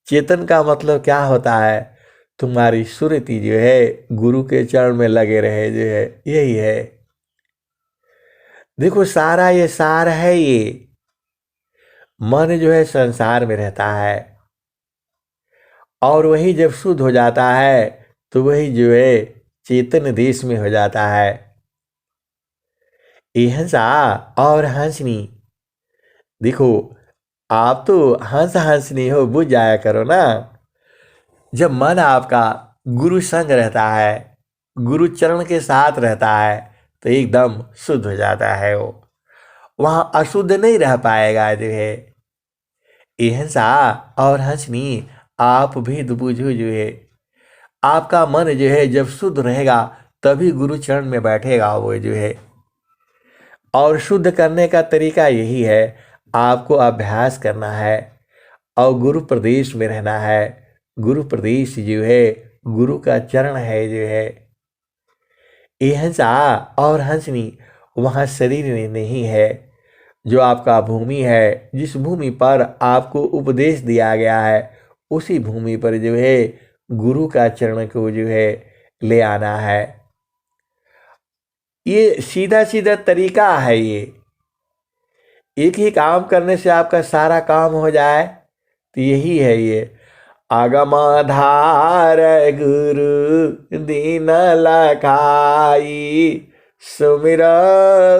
चेतन का मतलब क्या होता है, तुम्हारी सुरति जो है गुरु के चरण में लगे रहे, जो है यही है। देखो सारा ये सार है, ये मन जो है संसार में रहता है, और वही जब शुद्ध हो जाता है तो वही जो है चेतन देश में हो जाता है। ऐसा और हंसनी। देखो आप तो हंस हंसनी हो, बुझ जाया करो ना। जब मन आपका गुरु संग रहता है, गुरु चरण के साथ रहता है, तो एकदम शुद्ध हो जाता है वो, वहां अशुद्ध नहीं रह पाएगा, जो है। ऐसा और हंसनी, आप भेद बुझो, जो है आपका मन जो है जब शुद्ध रहेगा तभी गुरु चरण में बैठेगा वो, जो है। और शुद्ध करने का तरीका यही है, आपको अभ्यास करना है और गुरु प्रदेश में रहना है। गुरु प्रदेश जो है गुरु का चरण है, जो है। ऐसा और हंसनी, वहाँ शरीर नहीं है, जो आपका भूमि है, जिस भूमि पर आपको उपदेश दिया गया है, उसी भूमि पर जो है गुरु का चरण को जो है ले आना है। ये सीधा सीधा तरीका है, ये एक ही काम करने से आपका सारा काम हो जाए, तो यही है ये। आगमाधार गुरु दीन लखाई, सुमिर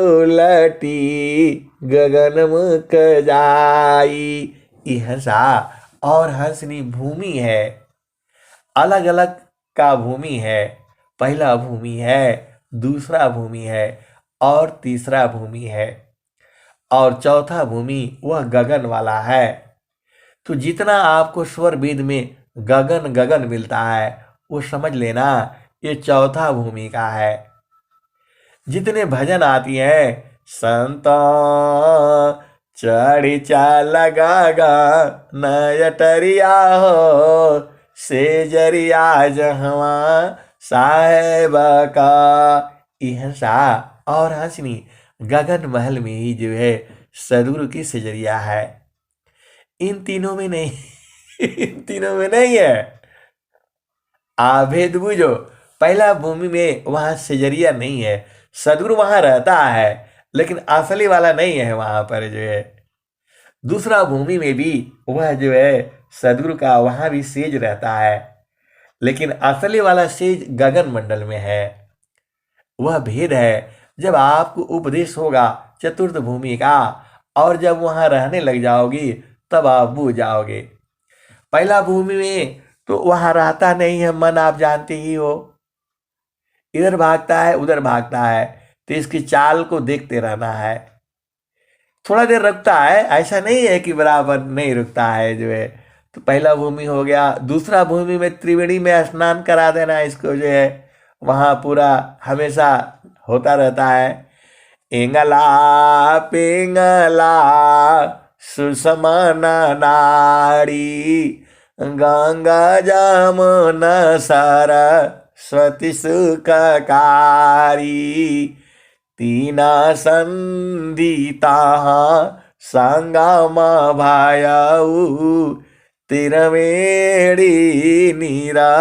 उलटी गगन मुख जाई। ऐसा और हंसनी, भूमि है, अलग अलग का भूमि है। पहला भूमि है, दूसरा भूमि है, और तीसरा भूमि है, और चौथा भूमि वह गगन वाला है। तो जितना आपको स्वर वेद में गगन गगन मिलता है, वो समझ लेना ये चौथा भूमि का है। जितने भजन आती हैं, संत चढ़ी चाल गागा नयटरिया हो, से जरिया जहवा साहेब का। ऐसा और हंसनी, गगन महल में ही जो है सदगुरु की सजरिया है। इन तीनों में नहीं इन तीनों में नहीं है। भेद बुझो। पहला भूमि में वहां सजरिया नहीं है, सदगुरु वहां रहता है, लेकिन असली वाला नहीं है वहां पर, जो है। दूसरा भूमि में भी वह जो है सदगुरु का वहां भी सेज रहता है, लेकिन असली वाला सेज गगन मंडल में है। वह भेद है। जब आपको उपदेश होगा चतुर्थ भूमि का और जब वहां रहने लग जाओगी तब आप बूझ जाओगे। पहला भूमि में तो वहां रहता नहीं है मन, आप जानते ही हो, इधर भागता है उधर भागता है, तो इसकी चाल को देखते रहना है। थोड़ा देर रुकता है, ऐसा नहीं है कि बराबर नहीं रुकता है जो है। तो पहला भूमि हो गया। दूसरा भूमि में त्रिवेणी में स्नान करा देना इसको जो है, वहां पूरा हमेशा होता रहता है। इंगला पिंगला सुषमन नाड़ी गंगा जमुन सरस्वती सुखकारी तीना संधिता संगम भयऊ तिरवेणी नीरा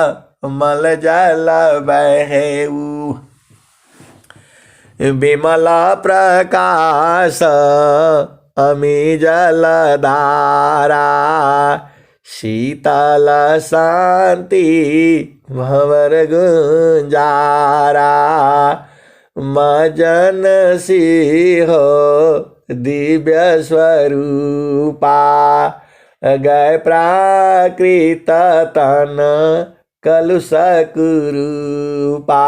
मल जल बहेऊ विमला प्रकाश अमी जलधारा शीतल शांति भंवर गुंजारा मजन सिंह दिव्य स्वरूपा गय प्राकृत तन कलुष कुरूपा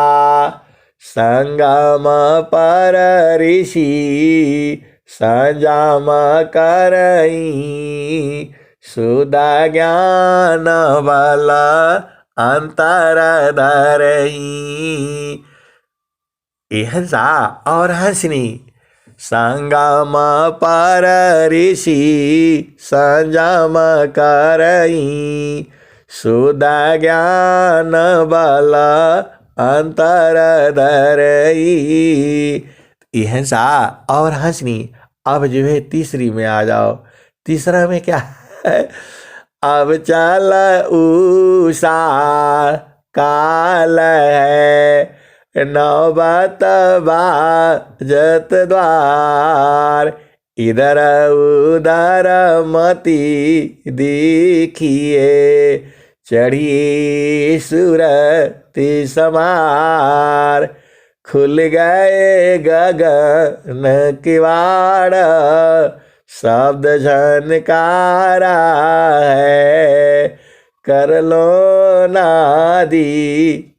संगम पर ऋषि संजाम करई सुधा ज्ञान बल अंतर धरई। हंसा और हंसनी संगम पर ऋषि संजम करई सुधा ज्ञान बल अंतर धरई। हंसा और हंसनी। अब जो है तीसरी में आ जाओ। तीसरा में क्या है? अब चल उषा काल है नौबत बाजत द्वार इधर उधर मति देखिए चढ़िए सुरति समार खुल गए गगन किवाड़ शब्द झनकारा है कर लो नादी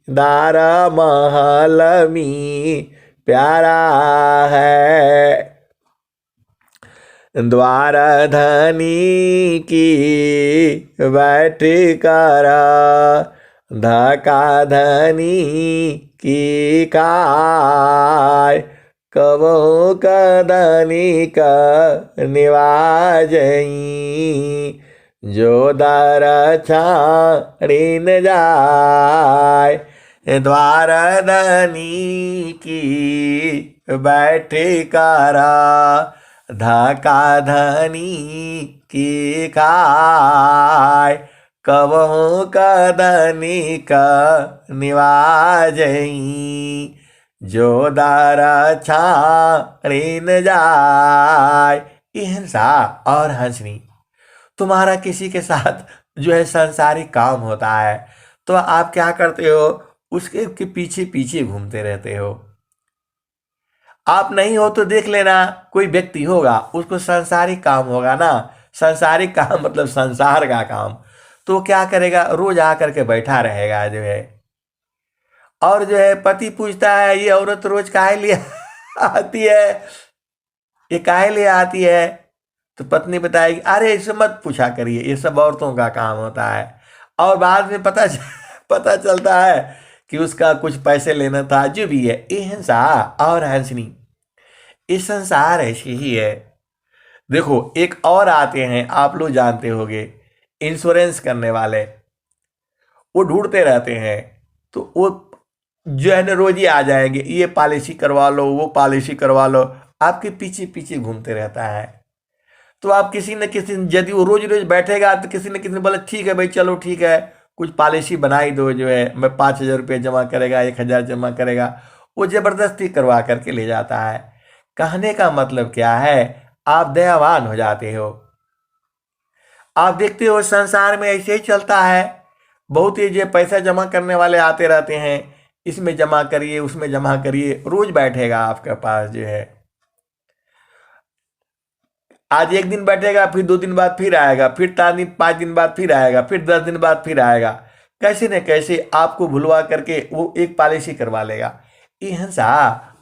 दारा महल में प्यारा है द्वार धनी की बैठ कर धका धनी की काय कबो कदनी का निवाजई जो दर छाड़ीन जाय द्वार धनी की बैठ करा धका धनी की काय कबहू कदनी का निवाजई जो दारा छाड़ीन जाय। हिंसा और हंसनी। तुम्हारा किसी के साथ जो है सांसारिक काम होता है तो आप क्या करते हो? उसके के पीछे पीछे घूमते रहते हो। आप नहीं हो तो देख लेना, कोई व्यक्ति होगा उसको सांसारिक काम होगा ना, सांसारिक काम मतलब संसार का काम, तो क्या करेगा? रोज आकर के बैठा रहेगा जो है। और जो है पति पूछता है ये औरत रोज काहे लिए आती है, ये काहे लिए आती है? तो पत्नी बताएगी अरे इसे मत पूछा करिए, ये सब औरतों का काम होता है। और बाद में पता चलता है कि उसका कुछ पैसे लेना था। जो भी है, ये हिंसा और हंसनी। इस संसार ऐसी ही है। देखो एक और आते हैं, आप लोग जानते होंगे, इंश्योरेंस करने वाले। वो ढूंढते रहते हैं तो वो जो है ना रोज ही आ जाएंगे, ये पॉलिसी करवा लो वो पॉलिसी करवा लो, आपके पीछे पीछे घूमते रहता है। तो आप किसी न किसी, यदि वो रोज रोज बैठेगा तो किसी न किसी ने बोला ठीक है भाई चलो ठीक है कुछ पॉलिसी बनाई दो, जो है मैं 5,000 रुपये जमा करेगा 1,000 जमा करेगा, वो जबरदस्ती करवा करके ले जाता है। कहने का मतलब क्या है? आप दयावान हो जाते हो। आप देखते हो संसार में ऐसे ही चलता है। बहुत ही जो पैसा जमा करने वाले आते रहते हैं, इसमें जमा करिए उसमें जमा करिए, रोज बैठेगा आपके पास जो है। आज एक दिन बैठेगा, फिर 2 दिन बाद फिर आएगा, फिर 4 दिन 5 दिन बाद फिर आएगा, फिर 10 दिन बाद फिर आएगा। कैसे न कैसे आपको भुलवा करके वो एक पॉलिसी करवा लेगा। ये हंसा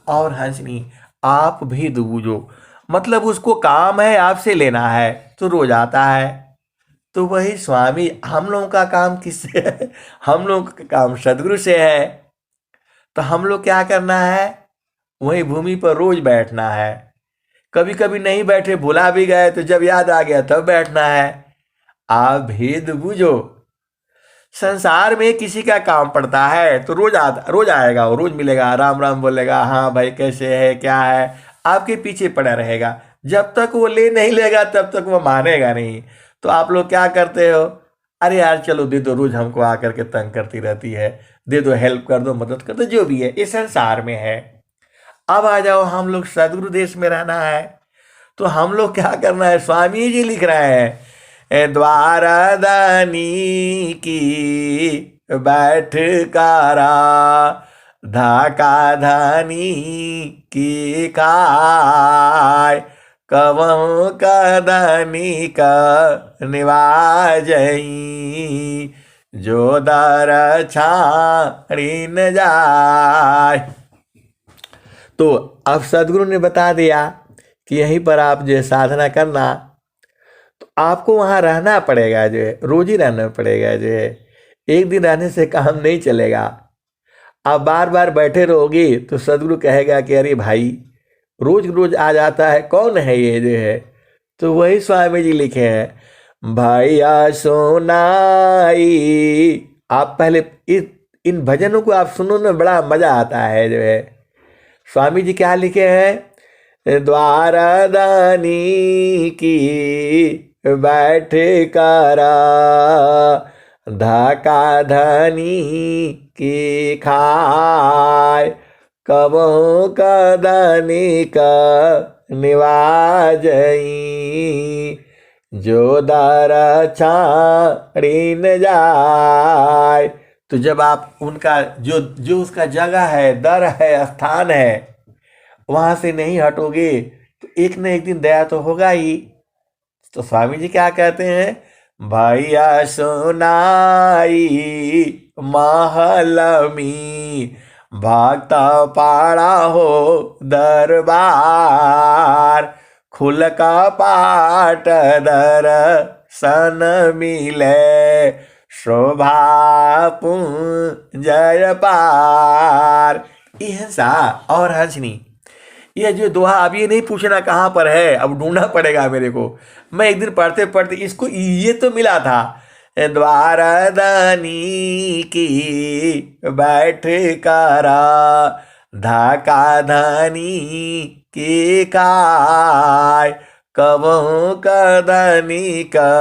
और हंसनी, आप भी दूजो, मतलब उसको काम है आपसे लेना है तो रोज आता है। तो वही स्वामी, हम लोगों का काम किससे है? हम लोगों का काम सदगुरु से है। तो हम लोग क्या करना है? वही भूमि पर रोज बैठना है। कभी कभी नहीं बैठे, भुला भी गए, तो जब याद आ गया तब बैठना है। आप भेद बूझो। संसार में किसी का काम पड़ता है तो रोज आएगा, वो रोज मिलेगा, राम राम बोलेगा, हाँ भाई कैसे है क्या है, आपके पीछे पड़ा रहेगा। जब तक वो ले नहीं लेगा तब तक वो मानेगा नहीं। तो आप लोग क्या करते हो? अरे यार चलो दे दो, रोज हमको आकर के तंग करती रहती है, दे दो, हेल्प कर दो, मदद कर दो, जो भी है ये संसार में है। अब आ जाओ, हम लोग सदगुरु देश में रहना है तो हम लोग क्या करना है? स्वामी जी लिख रहे हैं, द्वारदानी की बैठ कारा, धाका धानी की काय, कवं कदनी का निवाजई, जो दर छाड़ी न जाय। तो अब सदगुरु ने बता दिया कि यहीं पर आप जो है साधना करना, तो आपको वहाँ रहना पड़ेगा, जो है रोज ही रहना पड़ेगा, जो है एक दिन रहने से काम नहीं चलेगा। आप बार बार बैठे रहोगे तो सदगुरु कहेगा कि अरे भाई रोज रोज आ जाता है, कौन है ये जो है। तो वही स्वामी जी लिखे हैं, भैया सोनाई। आप पहले इन भजनों को आप सुनो ना, बड़ा मजा आता है जो है। स्वामी जी क्या लिखे हैं? द्वारदानी की बैठ करा, धाका धनी की खाय, कबहू कदनी का निवाजई, जो दर छाड़ी न जाय। तो जब आप उनका जो जो उसका जगह है, दर है, स्थान है, वहां से नहीं हटोगे तो एक न एक दिन दया तो होगा ही। तो स्वामी जी क्या कहते हैं? भैया सोनाई महलमी, भक्ता पाड़ा हो दरबार, खुल का पाट दर सन मिले, शोभा जय पार। यह सा और हंसनी, ये जो दोहा, अब ये नहीं पूछना कहाँ पर है, अब ढूंढना पड़ेगा मेरे को। मैं एक दिन पढ़ते पढ़ते इसको ये तो मिला था, द्वारदानी की बैठ करा, धाका धानी की काय, कबहू कदनी का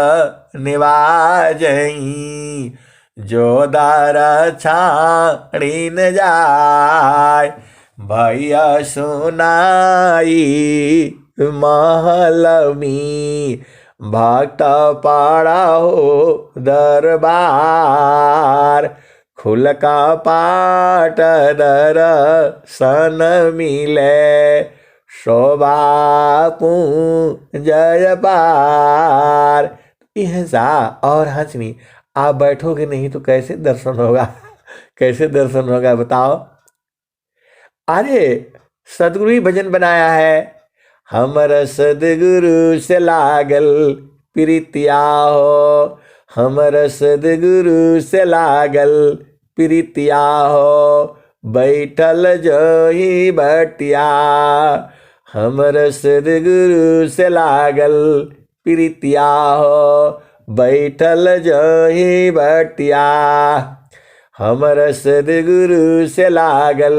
निवाजई, जो दार छाड़ी न जाय। भैया सुनाई महलमी, भक्त पाड़ा हो दरबार, खुल का पाट दर सन मिले, शोभा जय पार। यह सा और हंसनी, आप बैठोगे नहीं तो कैसे दर्शन होगा? कैसे दर्शन होगा बताओ? अरे सदगुरु ही भजन बनाया है, हमर सदगुरु से लागल प्रीतिया हो, हमर सदगुरु से लागल प्रीतिया हो, बैठल जोही बटिया, हमर सदगुरु से लागल प्रीतिया हो, बैठल जोही बटिया, हमर सदगुरु से लागल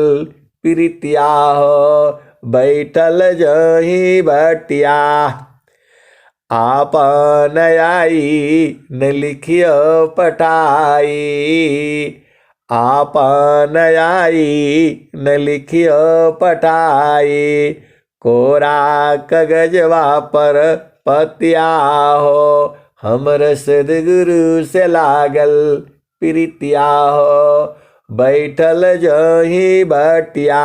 प्रीतिया हो, बैठल जही बटिया, आपन आई न लिखियो पटाई, आपन आई न लिखियो पटाई, कोरा कागजवा पर पतिया हो, हमर सद्गुरु से लागल प्रीतिया हो, बैठल जही बटिया।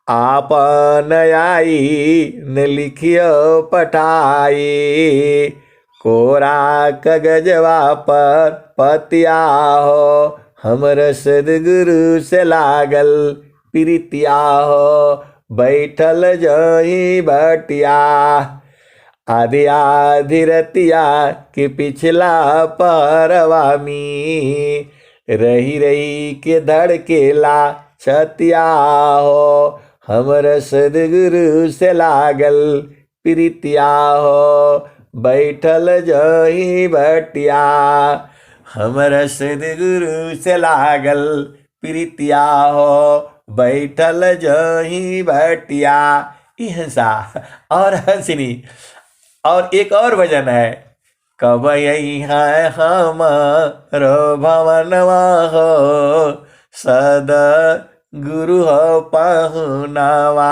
आपन आई न लिखियो पठाई, कोरा कागजवा पर पतिया हो, हमर सद्गुरु से लागल प्रीतिया हो, बैठल जही बटिया। आधी आधी रतिया के पिछला परवा में, रही रही के धड़केला छतिया हो, हमर सद्गुरु से लागल प्रीतिया हो, बैठल जही बटिया। हमर सद्गुरु से लागल प्रीतिया हो, बैठल जही बटिया। हिंसा और हंसनी। और एक और भजन है, कब यही है हमरो भवनवा हो, सदा गुरु हो पहुनवा।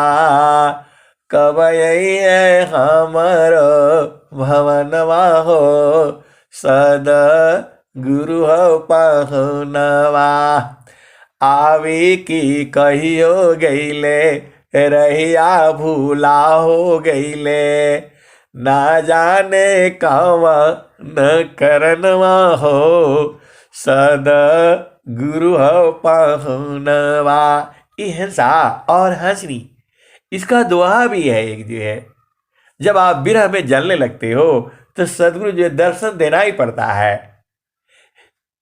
कब यही है हमरो भवनवा हो, सदा गुरु हो पहुनवा। आवे की कहियो गईले, रहिया भूला हो गईले, ना जाने कवन करनवा हो, सदा गुरु हो पहुनवा। हिंसा और हंसनी। इसका दोहा भी है एक जो है, जब आप विरह में जलने लगते हो तो सदगुरु जो दर्शन देना ही पड़ता है।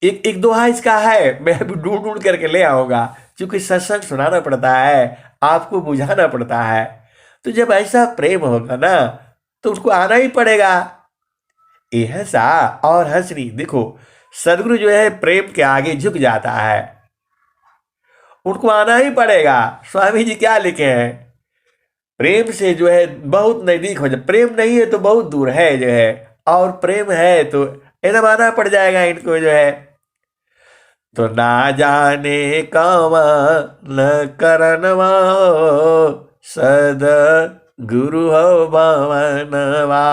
एक दोहा इसका है, मैं अभी ढूंढ ढूंढ करके ले आऊंगा, क्योंकि सत्संग सुनाना पड़ता है, आपको बुझाना पड़ता है। तो जब ऐसा प्रेम होगा ना तो उसको आना ही पड़ेगा। ऐसा और हंसनी। देखो सदगुरु जो है प्रेम के आगे झुक जाता है, उनको आना ही पड़ेगा। स्वामी जी क्या लिखे हैं, प्रेम से जो है बहुत नजदीक हो जाए, प्रेम नहीं है तो बहुत दूर है जो है, और प्रेम है तो एकदम आना पड़ जाएगा इनको जो है। तो ना जाने कवन करनवा हो, सदा गुरु हो भवनवा।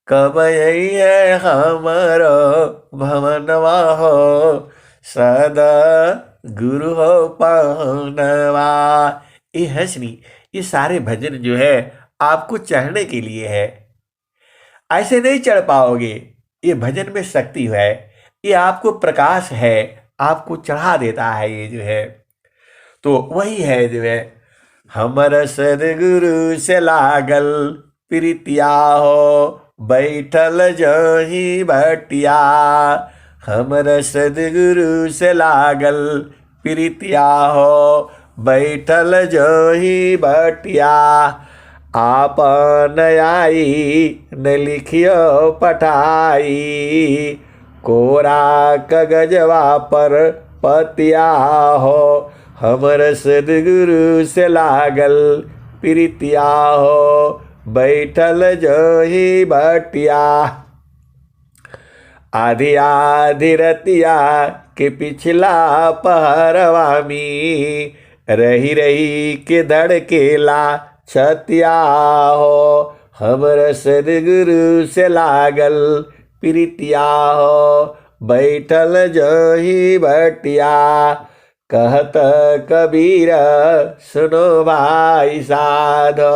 कब यही है हमरो भवनवा हो, सदा गुरु हो पहुनवा। ये हंसनी, ये सारे भजन जो है आपको चढ़ने के लिए है, ऐसे नहीं चढ़ पाओगे। ये भजन में शक्ति है, ये आपको प्रकाश है, आपको चढ़ा देता है ये जो है। तो वही है जो है, हमर सद्गुरु से लागल प्रीतिया हो, बैठल जही बटिया। हमर सद्गुरु से लागल प्रीतिया हो, बैठल जही बटिया। आपन आई न लिखियो पठाई, कोरा कागजवा पर पतिया हो, हमर सद्गुरु से लागल प्रीतिया हो, बैठल जही बटिया। आधी आधी रतिया के पिछला पहरवा में, रही रही के धड़केला छतिया हो, हमर सद्गुरु से लागल प्रीतिया हो, बैठल जही बटिया। कहत कबीर सुनो भाई साधो,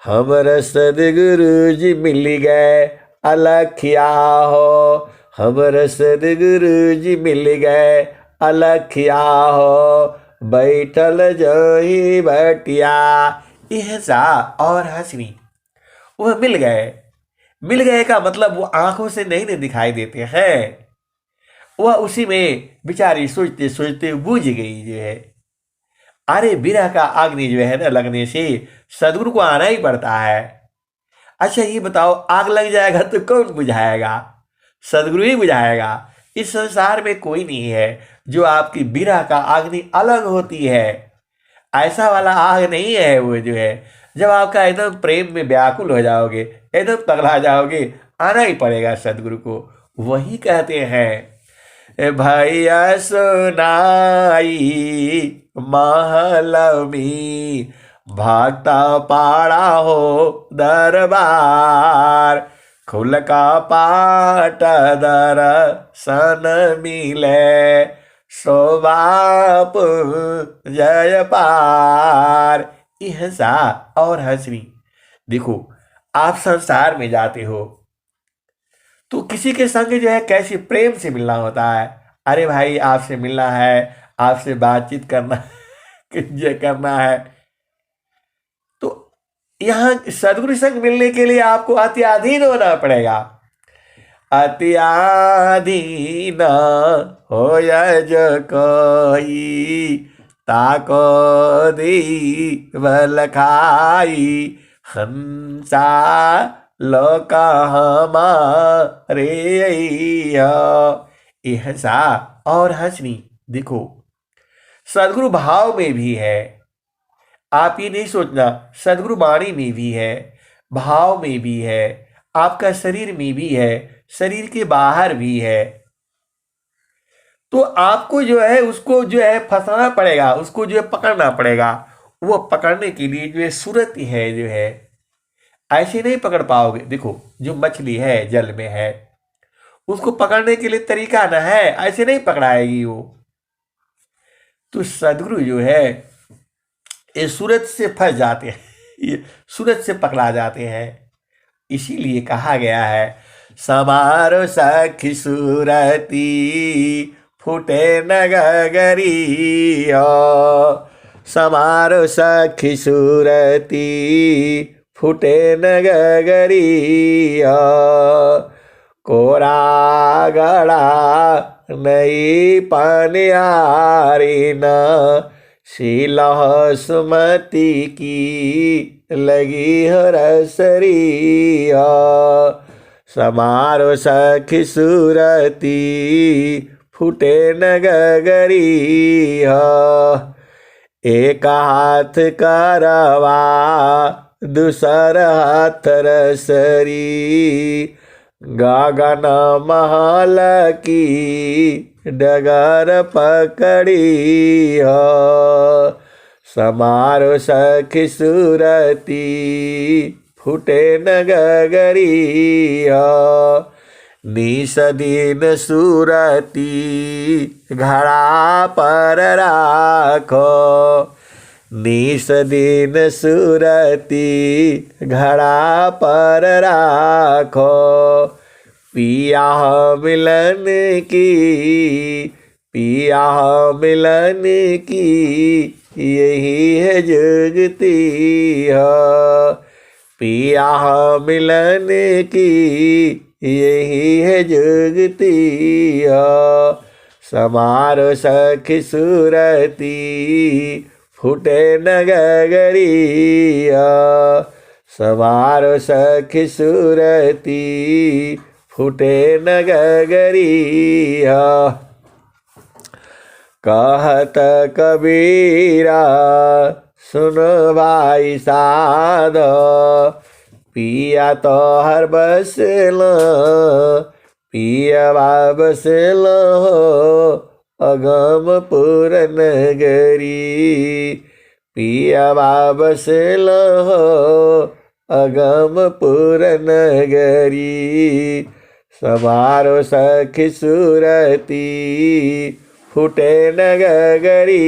हमर सद्गुरु जी मिल गए अलखिया हो, हमर सद्गुरु जी मिल गए अलखिया हो, बैठल जही बटिया। ऐसा और हंसनी। वह मिल गए, मिल गए का मतलब वो आंखों से नहीं दिखाई देते हैं, वह उसी में बेचारी सोचते सोचते बुझ गई जो है। अरे विरह का अग्नि जो है ना लगने से सदगुरु को आना ही पड़ता है। अच्छा ये बताओ, आग लग जाएगा तो कौन बुझाएगा? सदगुरु ही बुझाएगा। इस संसार में कोई नहीं है जो आपकी विरह का अग्नि अलग होती है, ऐसा वाला आग नहीं है वो जो है। जब आपका एकदम प्रेम में व्याकुल हो जाओगे, एकदम पगला जाओगे, आना ही पड़ेगा सदगुरु को। वही कहते हैं, भैया सुनाई महल में भक्त पाड़ा हो दरबार, खुल का पाट दर्शन मिले, शोभाप जय पार। हंसा और हंसनी। देखो, आप संसार में जाते हो तो किसी के संग जो है कैसे प्रेम से मिलना होता है। अरे भाई, आपसे मिलना है, आपसे बातचीत करना ये करना है, तो यहाँ सदगुरु संग मिलने के लिए आपको अत्याधीन होना पड़ेगा। अत्याधीन हो जो कोई, ताको दी बल खाई, हंसा लोक हमारे। हंसा और हंसनी। देखो, सदगुरु भाव में भी है। आप ये नहीं सोचना, सदगुरु वाणी में भी है, भाव में भी है, आपका शरीर में भी है, शरीर के बाहर भी है। तो आपको जो है उसको जो है फंसाना पड़ेगा, उसको जो है पकड़ना पड़ेगा। वो पकड़ने के लिए जो है सूरत है जो है, ऐसे नहीं पकड़ पाओगे। देखो, जो मछली है जल में है, उसको पकड़ने के लिए तरीका ना है, ऐसे नहीं पकड़ाएगी वो। तो सदगुरु जो है ये सूरत से फंस जाते हैं, ये सूरत से पकड़ा जाते हैं। इसीलिए कहा गया है, समारो सखी सूरती, फूटे नगरी। समारो सखी सूरती, फूटे नगरी। कोरा गड़ा नई पनियारी न, शीलह सुमति की लगी हरसरी। समारो सखी सूरती, फूटे नगरी। एक हाथ करवा, दूसर हाथ रसरी, गगन महल की डगर पकड़ी। समारो सखी सूरती, फूटे नगरी। निस दिन सूरती, घड़ा पर राखो, निस दिन सूरती, घड़ा पर राखो। पिया मिलन की, पिया मिलन की, यही है जुगती। पिया मिलन की, यही है जुगती। समारो सखी सूरती, फूटे नगरी। समारो सखी सूरती, फूटे नगरी। कहत कबीरा, सुन भाई साध, पिया तो हर बसल, पिया बसल हो अगमपुर नगरी। पिया बसल हो अगमपुर नगरी। समारो सखी सूरती, फूटे नगरी।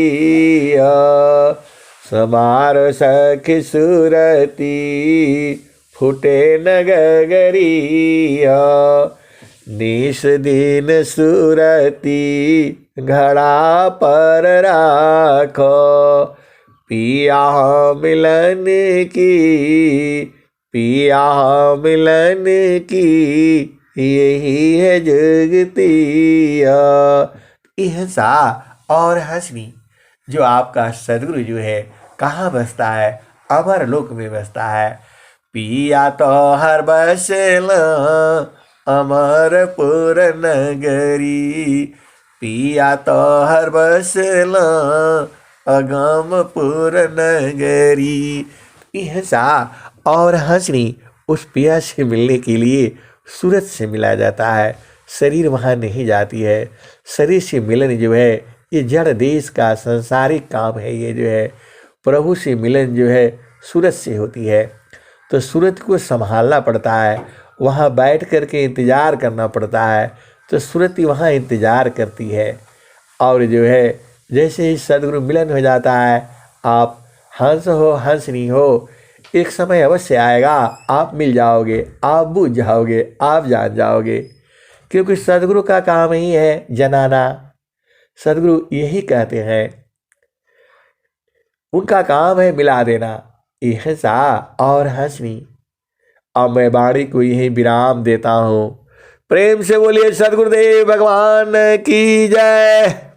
समारो सखी सूरती, फूटे नगरी। निस दिन सूरती, घड़ा पर राखो, पिया मिलन की, पिया मिलन की, यही है जुगती। हंसा और हंसनी। जो आपका सदगुरु जो है कहाँ बसता है? अमर लोक में बसता है। पिया तो हर बसल अमरपुर नगरी। पिया तो हर बसल अगमपुर नगरी। हंसा और हंसनी। उस पिया से मिलने के लिए सूरत से मिला जाता है, शरीर वहाँ नहीं जाती है। शरीर से मिलन जो है ये जड़ देश का सांसारिक काम है। ये जो है प्रभु से मिलन जो है सूरत से होती है, तो सूरत को संभालना पड़ता है, वहाँ बैठ कर के इंतज़ार करना पड़ता है, तो सूरत वहाँ इंतज़ार करती है। और जो है जैसे ही सदगुरु मिलन हो जाता है, आप हंस हो हंसनी हो, एक समय अवश्य आएगा, आप मिल जाओगे, आप बूझ जाओगे, आप जान जाओगे, क्योंकि सदगुरु का काम ही है जनाना। सदगुरु यही कहते हैं, उनका काम है मिला देना, ये हंसा और हंसनी। अब मैं वाणी को यही विराम देता हूँ। प्रेम से बोलिए सदगुरुदेव भगवान की जय।